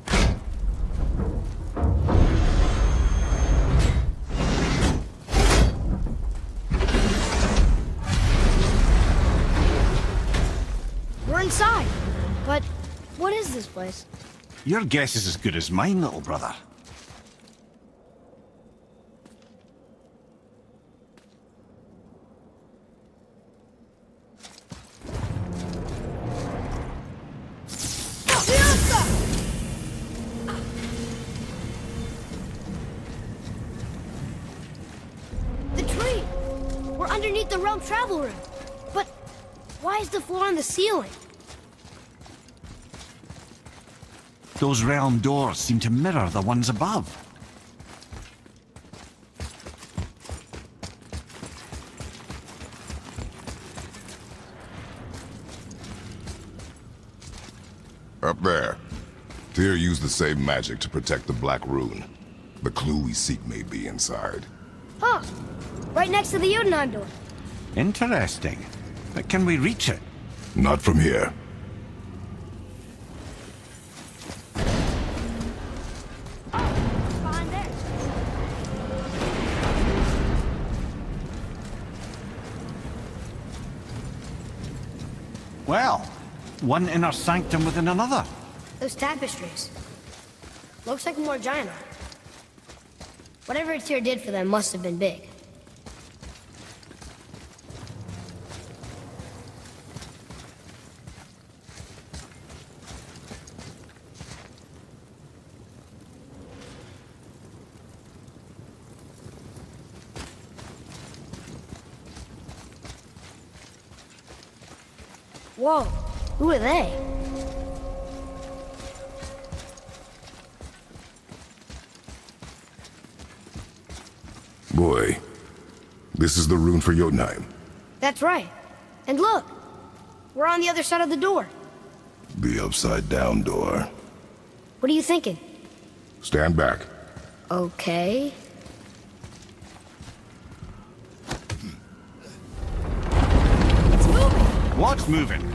We're inside. But what is this place? Your guess is as good as mine, little brother. The tree! We're underneath the realm travel room. But why is the floor on the ceiling? Those realm doors seem to mirror the ones above. Up there. Tyr used the same magic to protect the Black Rune. The clue we seek may be inside. Huh. Right next to the Jotunheim door. Interesting. But can we reach it? Not from here. Behind there. Well, one inner sanctum within another. Those tapestries. Looks like more giant art. Whatever Tyr did for them must have been big. Whoa, who are they? Boy, this is the rune for Jotunheim. That's right. And look, we're on the other side of the door. The upside-down door. What are you thinking? Stand back. Okay. It's moving! What's moving?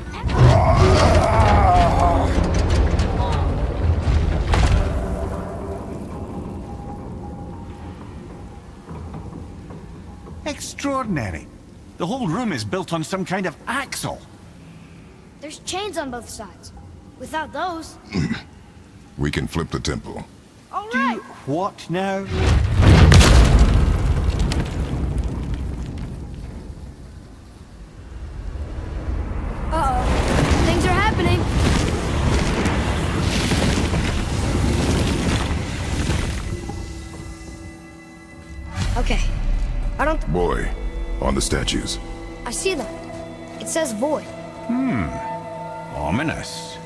Extraordinary. The whole room is built on some kind of axle. There's chains on both sides. Without those... We can flip the temple. All right! What now? Uh-oh. Things are happening. Okay. I don't... Boy, on the statues. I see them. It says void. Ominous.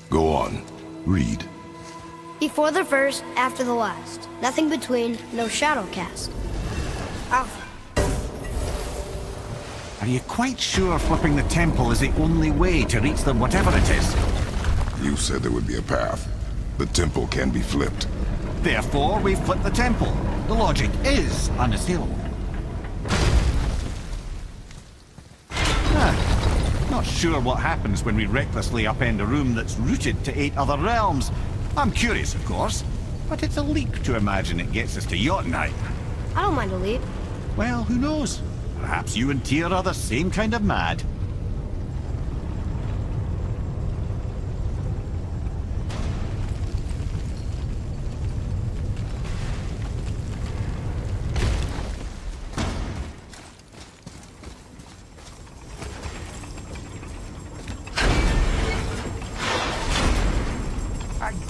Go on. Read. Before the first, after the last. Nothing between, no shadow cast. Alpha. Are you quite sure flipping the temple is the only way to reach them, whatever it is? You said there would be a path. The temple can be flipped. Therefore, we flip the temple. The logic is unassailable. Not sure what happens when we recklessly upend a room that's rooted to 8 other realms. I'm curious, of course, but it's a leap to imagine it gets us to Jotunheim. I don't mind a leap. Well, who knows? Perhaps you and Tyr are the same kind of mad.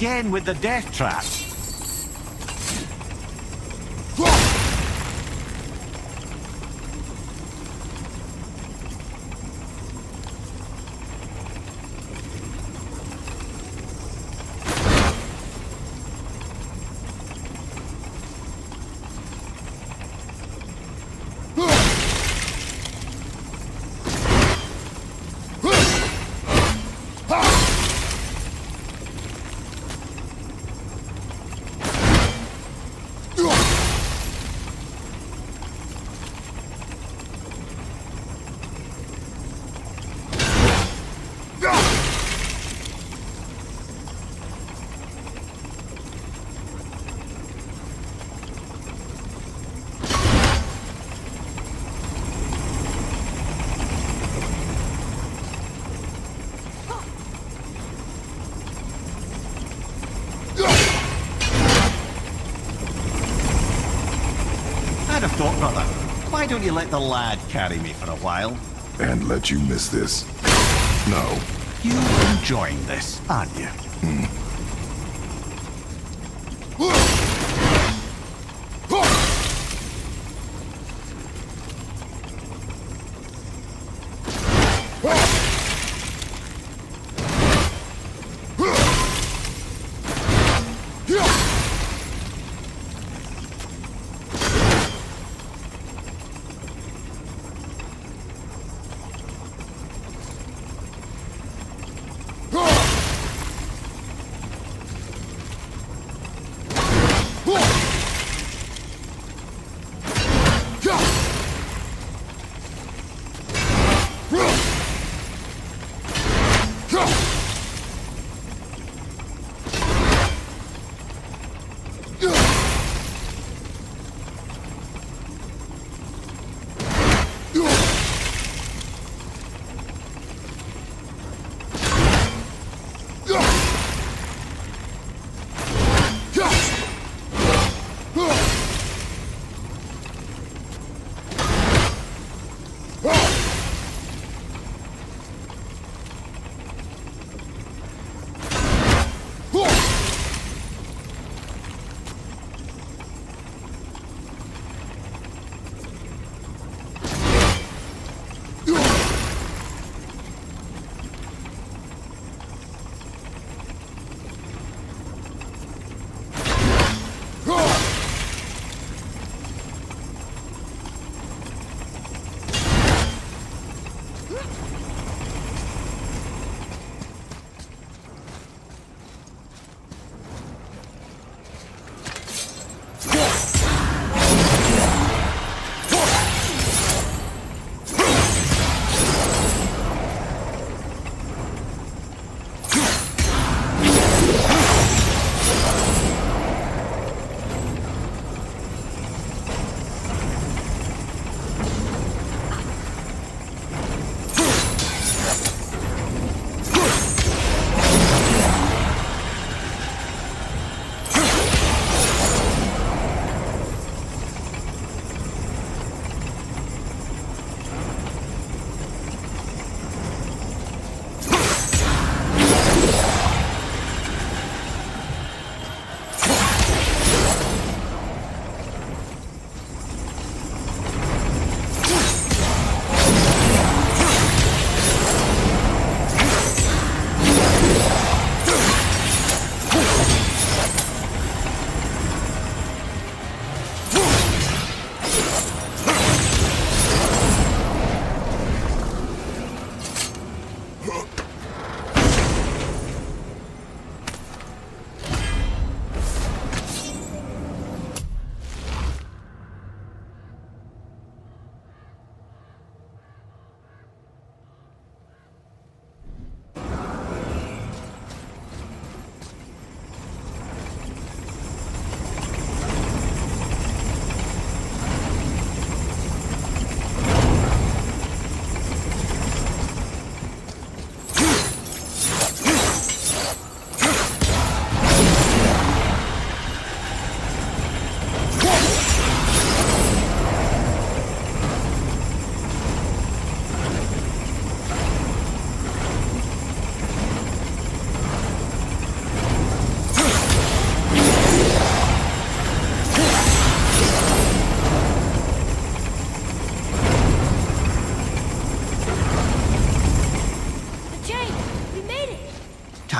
Again with the death trap. I'd have thought, brother, why don't you let the lad carry me for a while? And let you miss this? No. You're enjoying this, aren't you?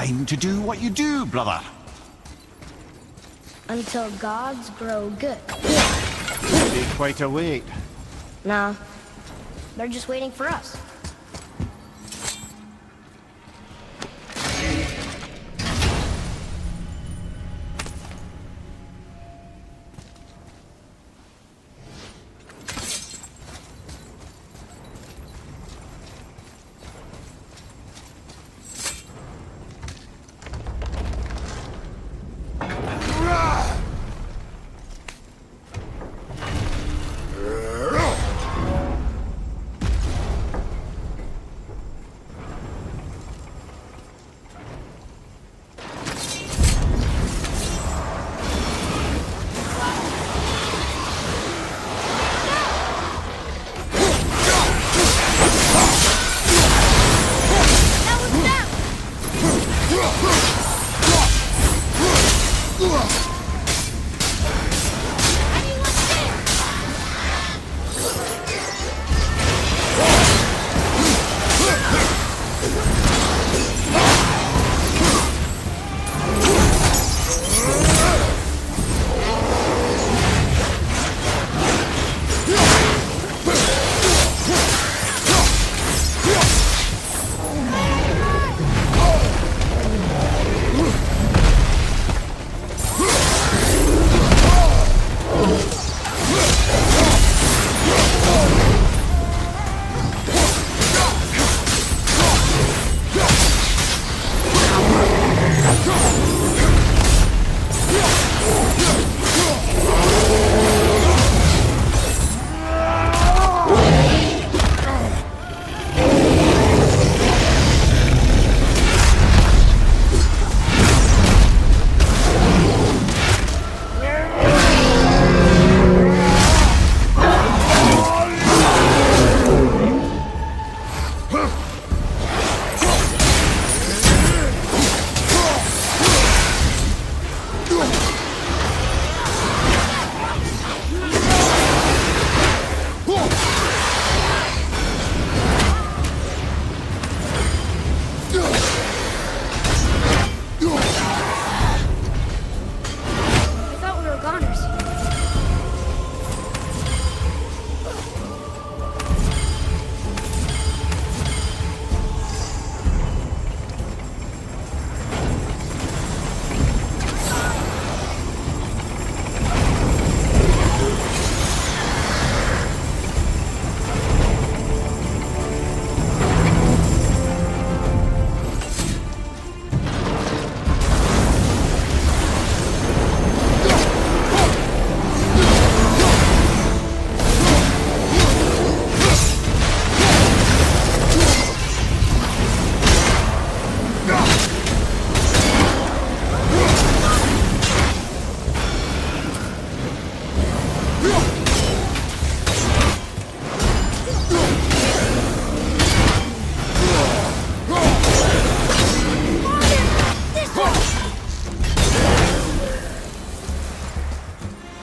time to do what you do, brother. Until gods grow good. Be quite a wait. No, they're just waiting for us.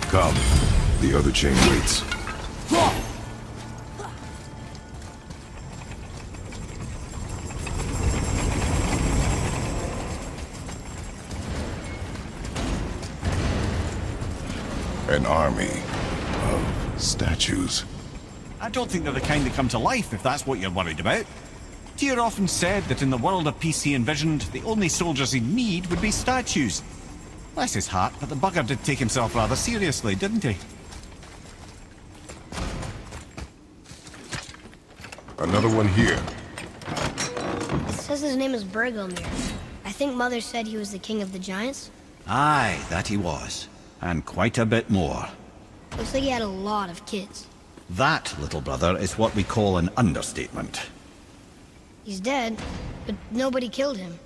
Come. The other chain waits. An army of statues. I don't think they're the kind that come to life, if that's what you're worried about. Tyr often said that in the world of peace he envisioned, the only soldiers he'd need would be statues. Bless his heart, but the bugger did take himself rather seriously, didn't he? Another one here. It says his name is Bergelmir. I think Mother said he was the king of the giants. Aye, that he was. And quite a bit more. Looks like he had a lot of kids. That, little brother, is what we call an understatement. He's dead, but nobody killed him.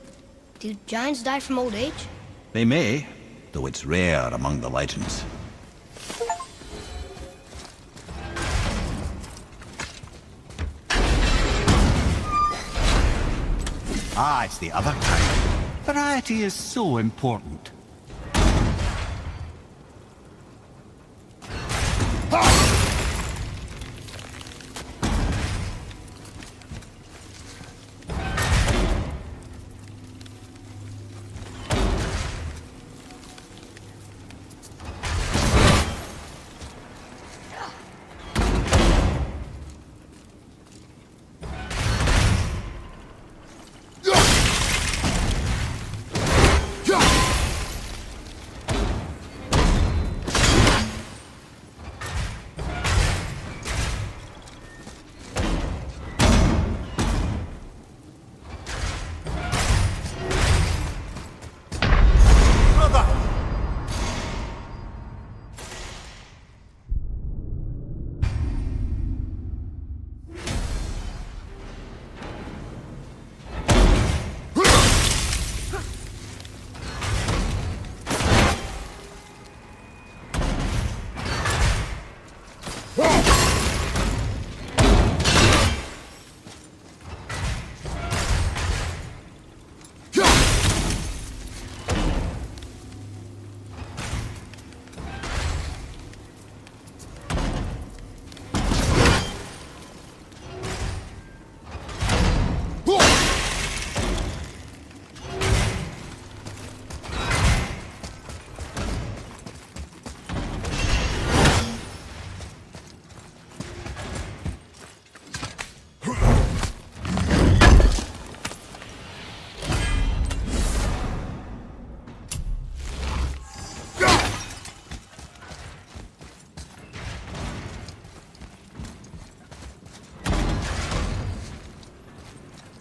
Do giants die from old age? They may, though it's rare among the legends. Ah, it's the other kind. Variety is so important.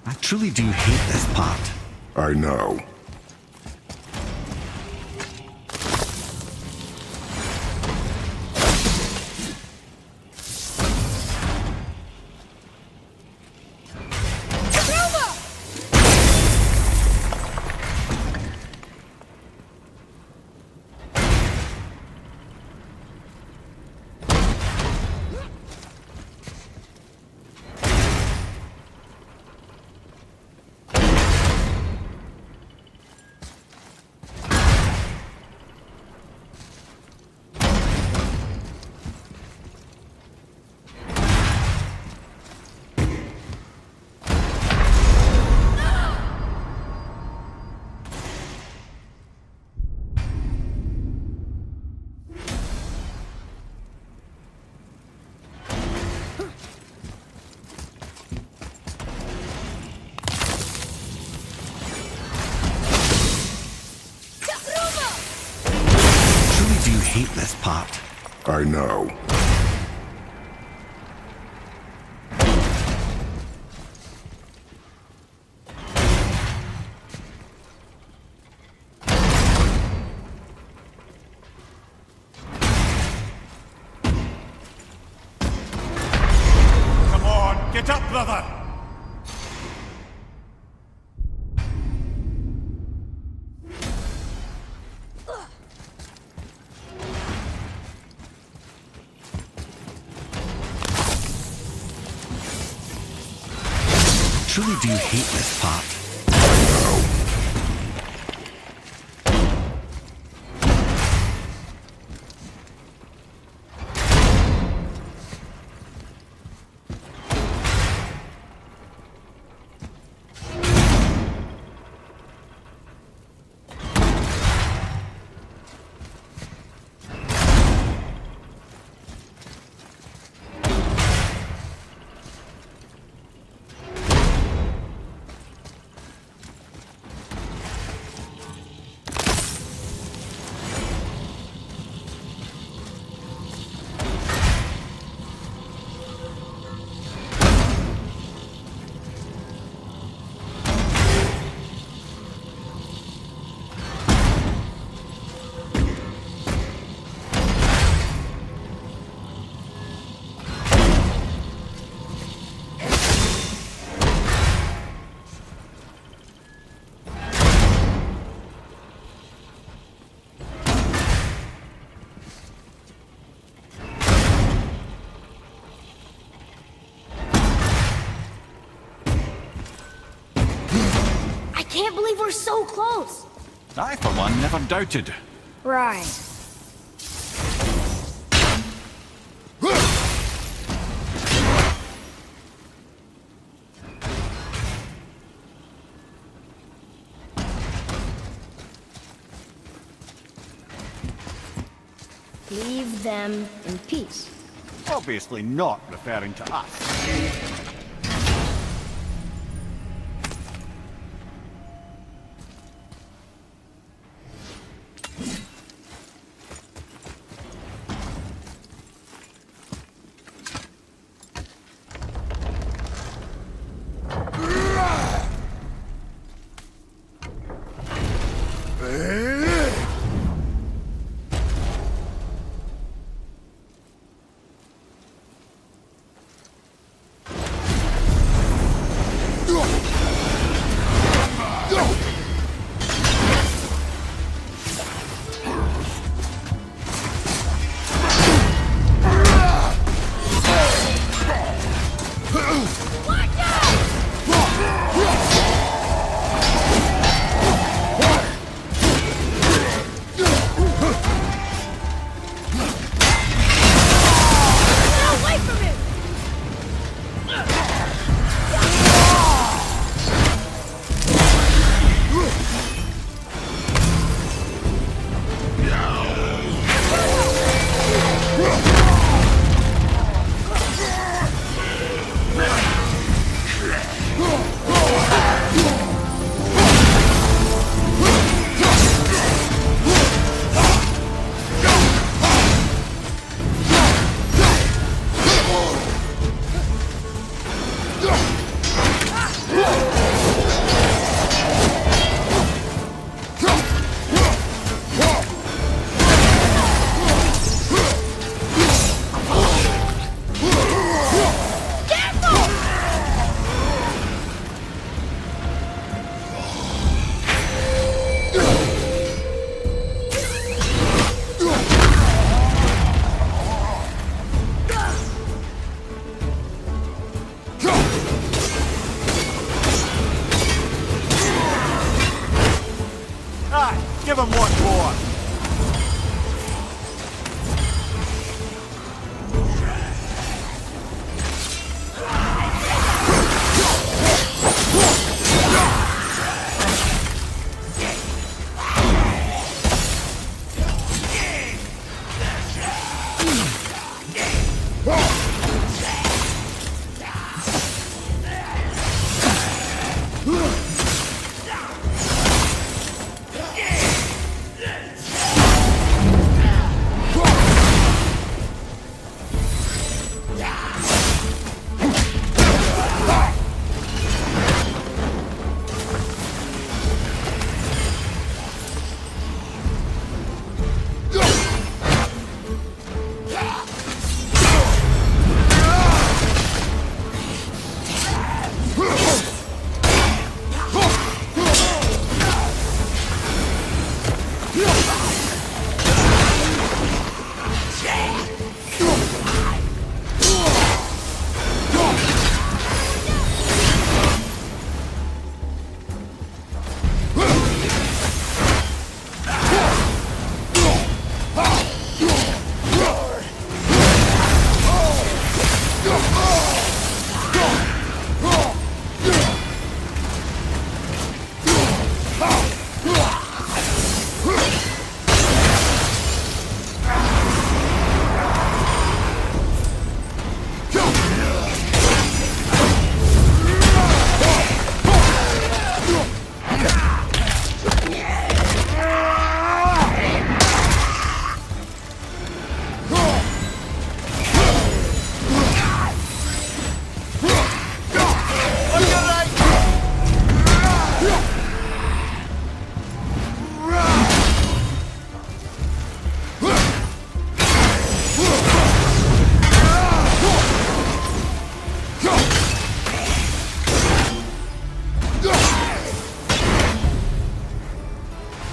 I truly do hate this part. I know. Hate this part. I know. Come on, get up, brother! Truly do hate this part. I can't believe we're so close. I, for one, never doubted. Right. Leave them in peace. Obviously not referring to us. them want more!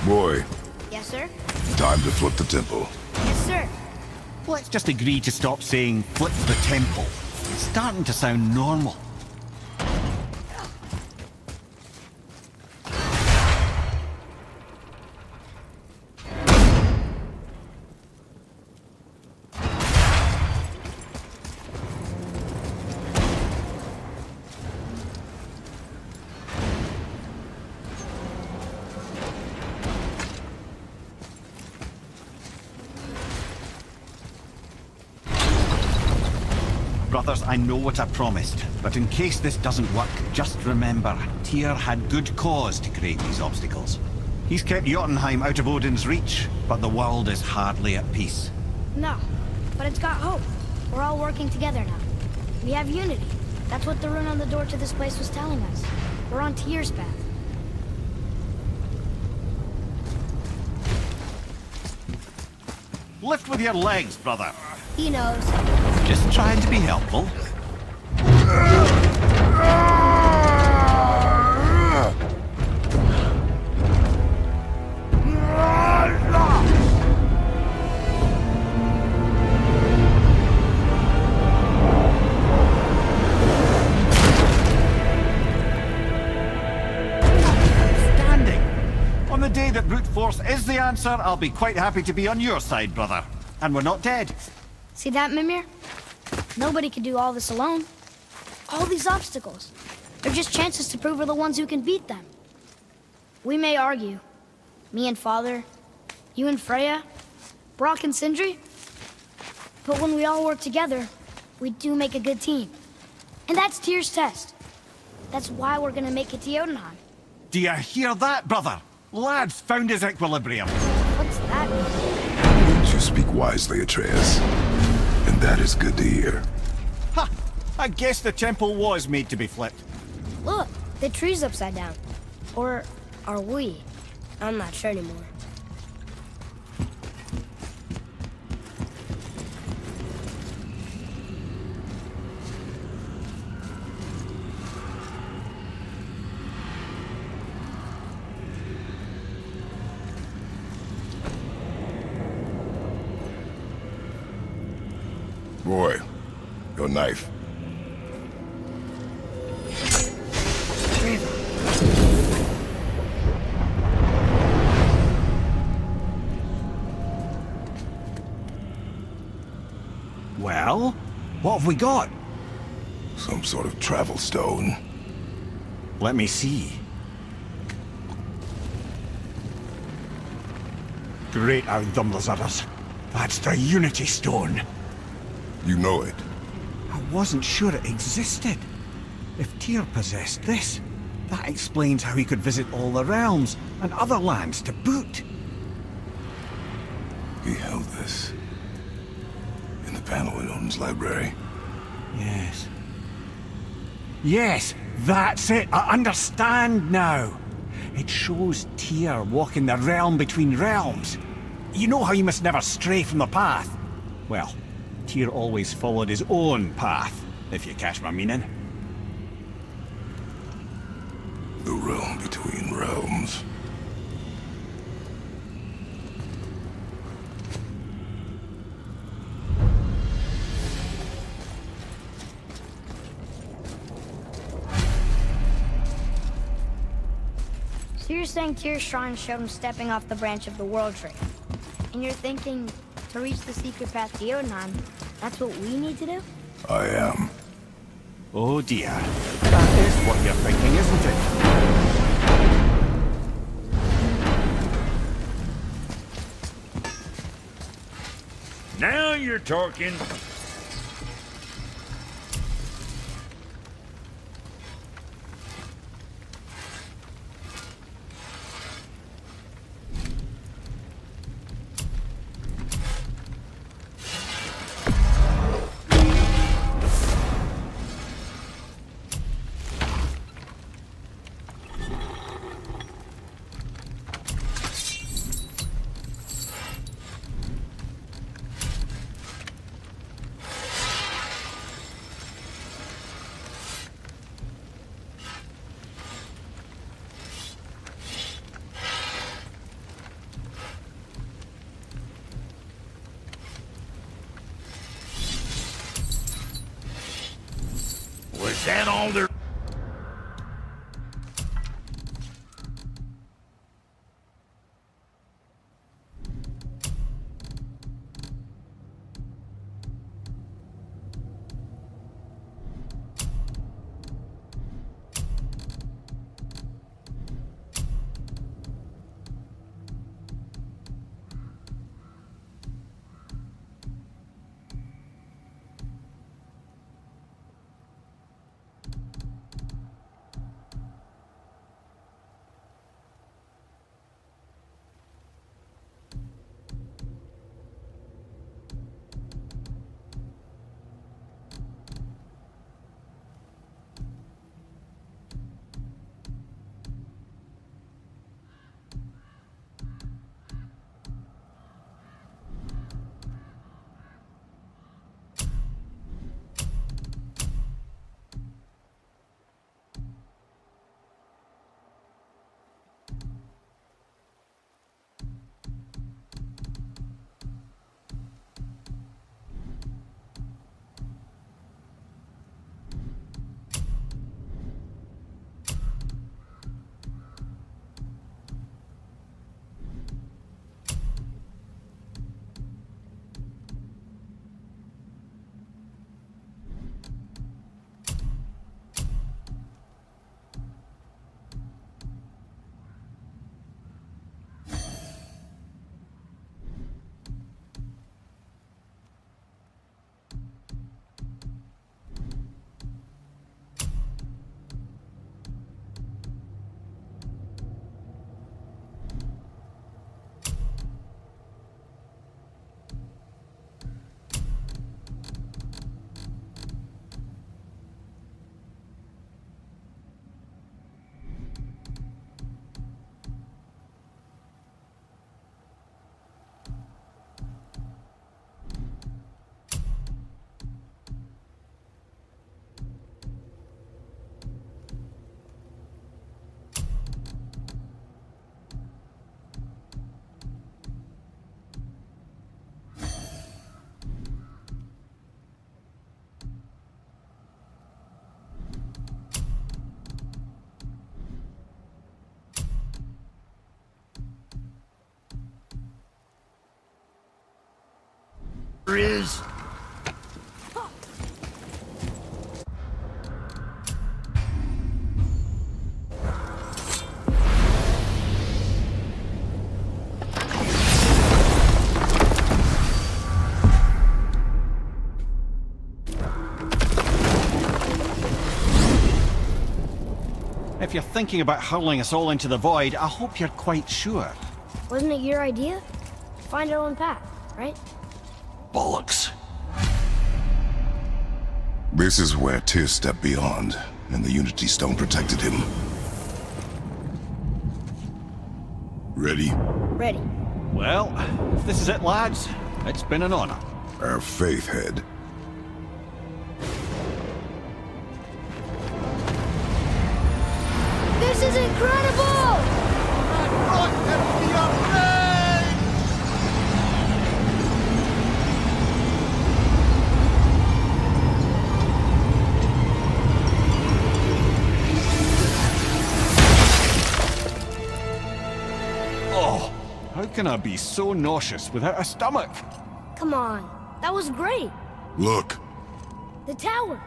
Boy, Yes, sir? time to flip the temple. Yes, sir. Let's just agree to stop saying flip the temple. It's starting to sound normal. Brothers, I know what I promised, but in case this doesn't work, just remember, Tyr had good cause to create these obstacles. He's kept Jotunheim out of Odin's reach, but the world is hardly at peace. No, but it's got hope. We're all working together now. We have unity. That's what the rune on the door to this place was telling us. We're on Tyr's path. Lift with your legs, brother. He knows. Just trying to be helpful. Standing. On the day that brute force is the answer, I'll be quite happy to be on your side, brother. And we're not dead. See that, Mimir? Nobody can do all this alone. All these obstacles. They're just chances to prove we're the ones who can beat them. We may argue. Me and Father, you and Freya, Brock and Sindri. But when we all work together, we do make a good team. And that's Tyr's test. That's why we're gonna make it to Jotunheim. Do you hear that, brother? Lad's found his equilibrium. What's that mean? You speak wisely, Atreus. And that is good to hear. Ha! I guess the temple was made to be flipped. Look, the tree's upside down. Or are we? I'm not sure anymore. Boy, your knife. Well, what have we got? Some sort of travel stone. Let me see. Great Outdumblers. That's the Unity Stone. You know it. I wasn't sure it existed. If Tyr possessed this, that explains how he could visit all the realms and other lands to boot. He held this in the panel in Odin's library. Yes. Yes, that's it. I understand now. It shows Tyr walking the realm between realms. You know how you must never stray from the path? Well, Tyr always followed his own path, if you catch my meaning. The realm between realms. So you're saying Tyr's shrine showed him stepping off the branch of the World Tree. And you're thinking, to reach the secret path to Jotunheim, that's what we need to do? I am. Oh dear. That is what you're thinking, isn't it? Now you're talking. Was that all there? Is if you're thinking about hurling us all into the void, I hope you're quite sure. Wasn't it your idea? Find our own path, right? Bollocks. This is where Tyr stepped beyond, and the Unity Stone protected him. Ready? Ready. Well, if this is it, lads, it's been an honor. Our faith head. This is incredible! Oh, how can I be so nauseous without a stomach? Come on, that was great. Look. The tower.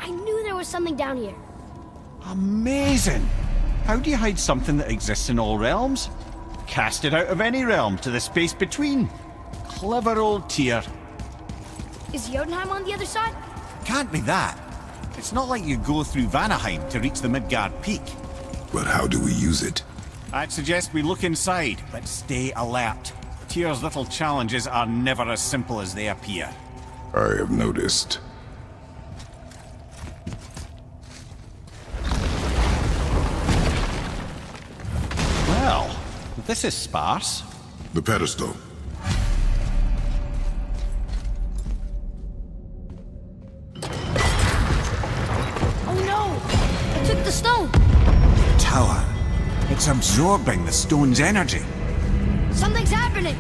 I knew there was something down here. Amazing! How do you hide something that exists in all realms? Cast it out of any realm to the space between. Clever old Tyr. Is Jotunheim on the other side? Can't be that. It's not like you go through Vanaheim to reach the Midgard Peak. But how do we use it? I'd suggest we look inside, but stay alert. Tyr's little challenges are never as simple as they appear. I have noticed. Well, this is sparse. The pedestal. Oh no! It took the stone! Tower. It's absorbing the stone's energy. Something's happening!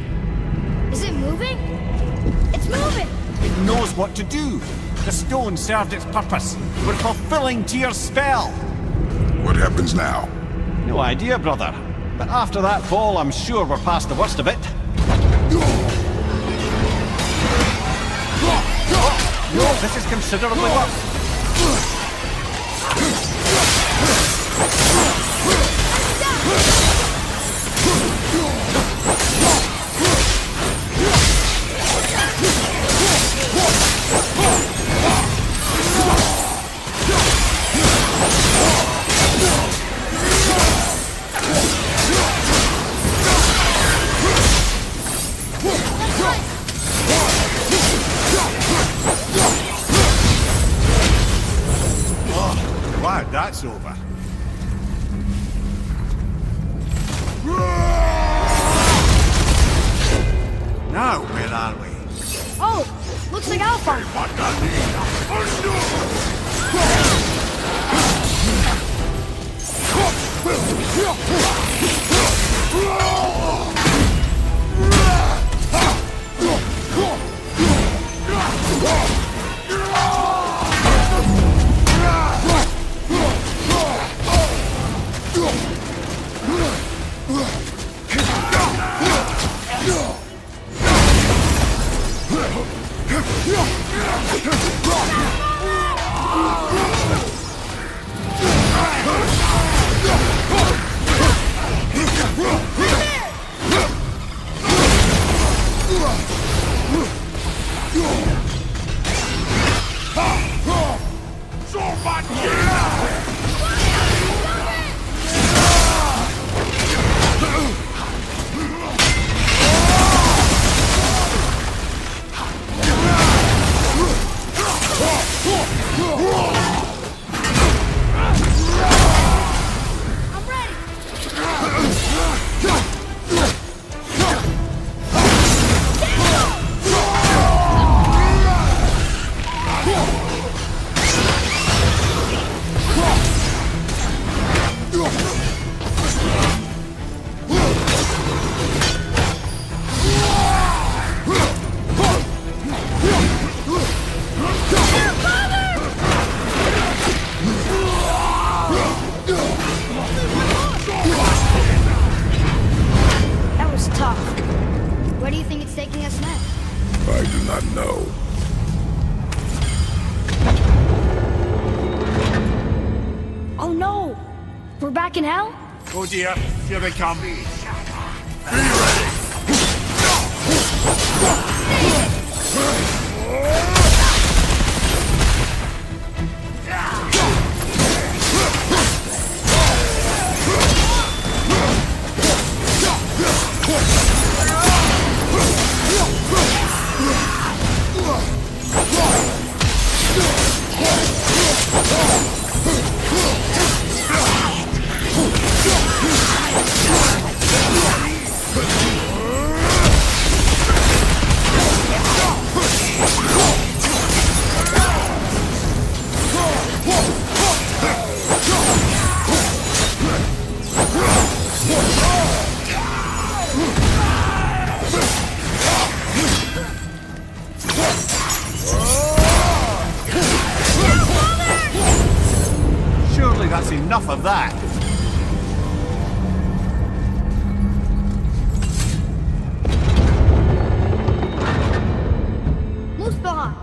Is it moving? It's moving! It knows what to do. The stone served its purpose. We're fulfilling Tyr's spell. What happens now? No idea, brother. But after that fall, I'm sure we're past the worst of it. No, this is considerably worse. Glad that's over. Now, where are we? Oh, looks like Alpha. That was tough. Where do you think it's taking us next? I do not know. Oh no! We're back in hell? Oh dear, here they come. enough of that. Muspelheim.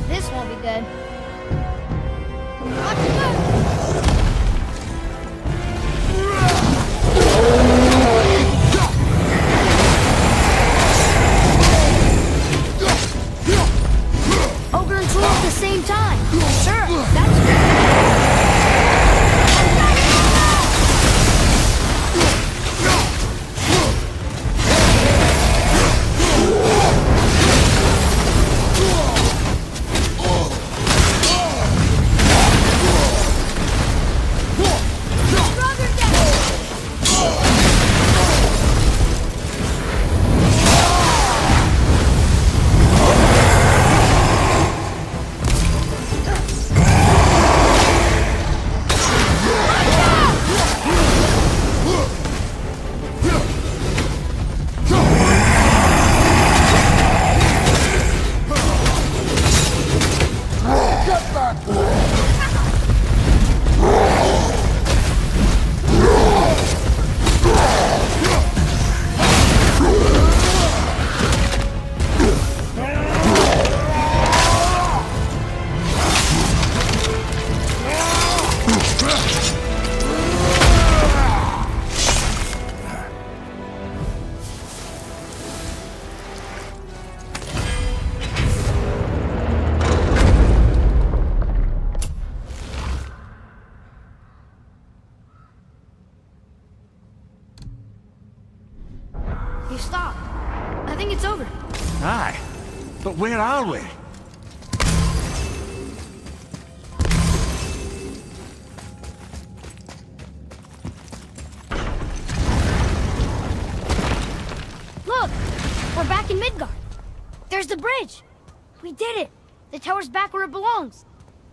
This won't be good. Watch your back. Ogre and troll at the same time. Sure, that's good. Stronger down. You stopped. I think it's over. Aye. But where are we? Look! We're back in Midgard. There's the bridge. We did it. The tower's back where it belongs.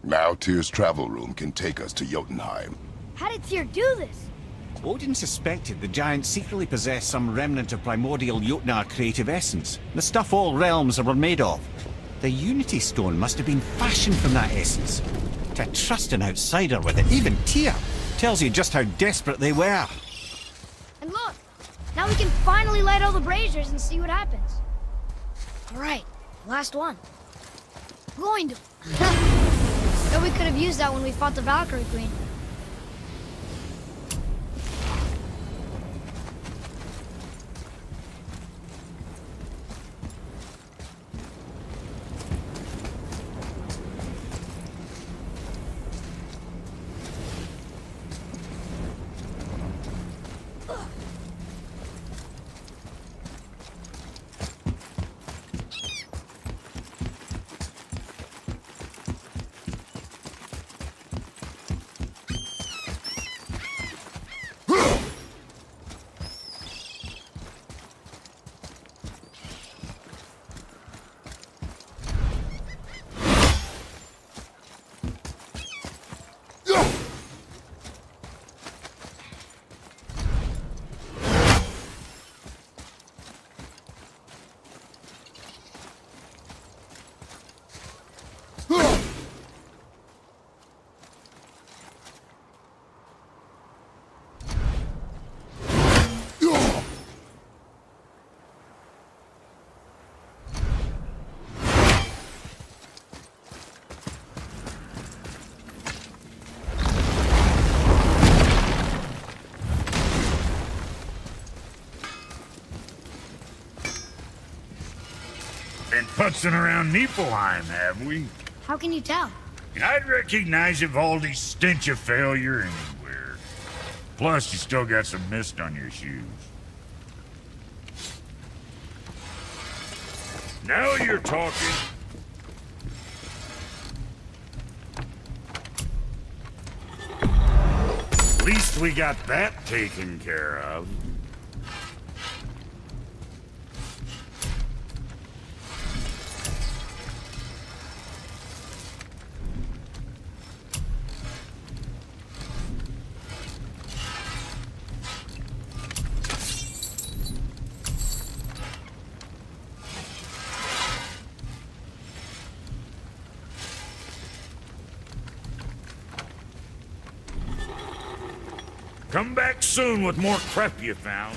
Now Tyr's travel room can take us to Jotunheim. How did Tyr do this? Odin suspected the giants secretly possessed some remnant of primordial Jotnar creative essence, the stuff all realms were made of. The Unity Stone must have been fashioned from that essence. To trust an outsider with it, even Tyr, tells you just how desperate they were. And look! Now we can finally light all the braziers and see what happens. Alright, last one. Going to. No, we could have used that when we fought the Valkyrie Queen. Been putzing around Niflheim, have we? How can you tell? I'd recognize Ivaldi's stench of failure anywhere. Plus, you still got some mist on your shoes. Now you're talking. At least we got that taken care of. Come back soon with more crap you found.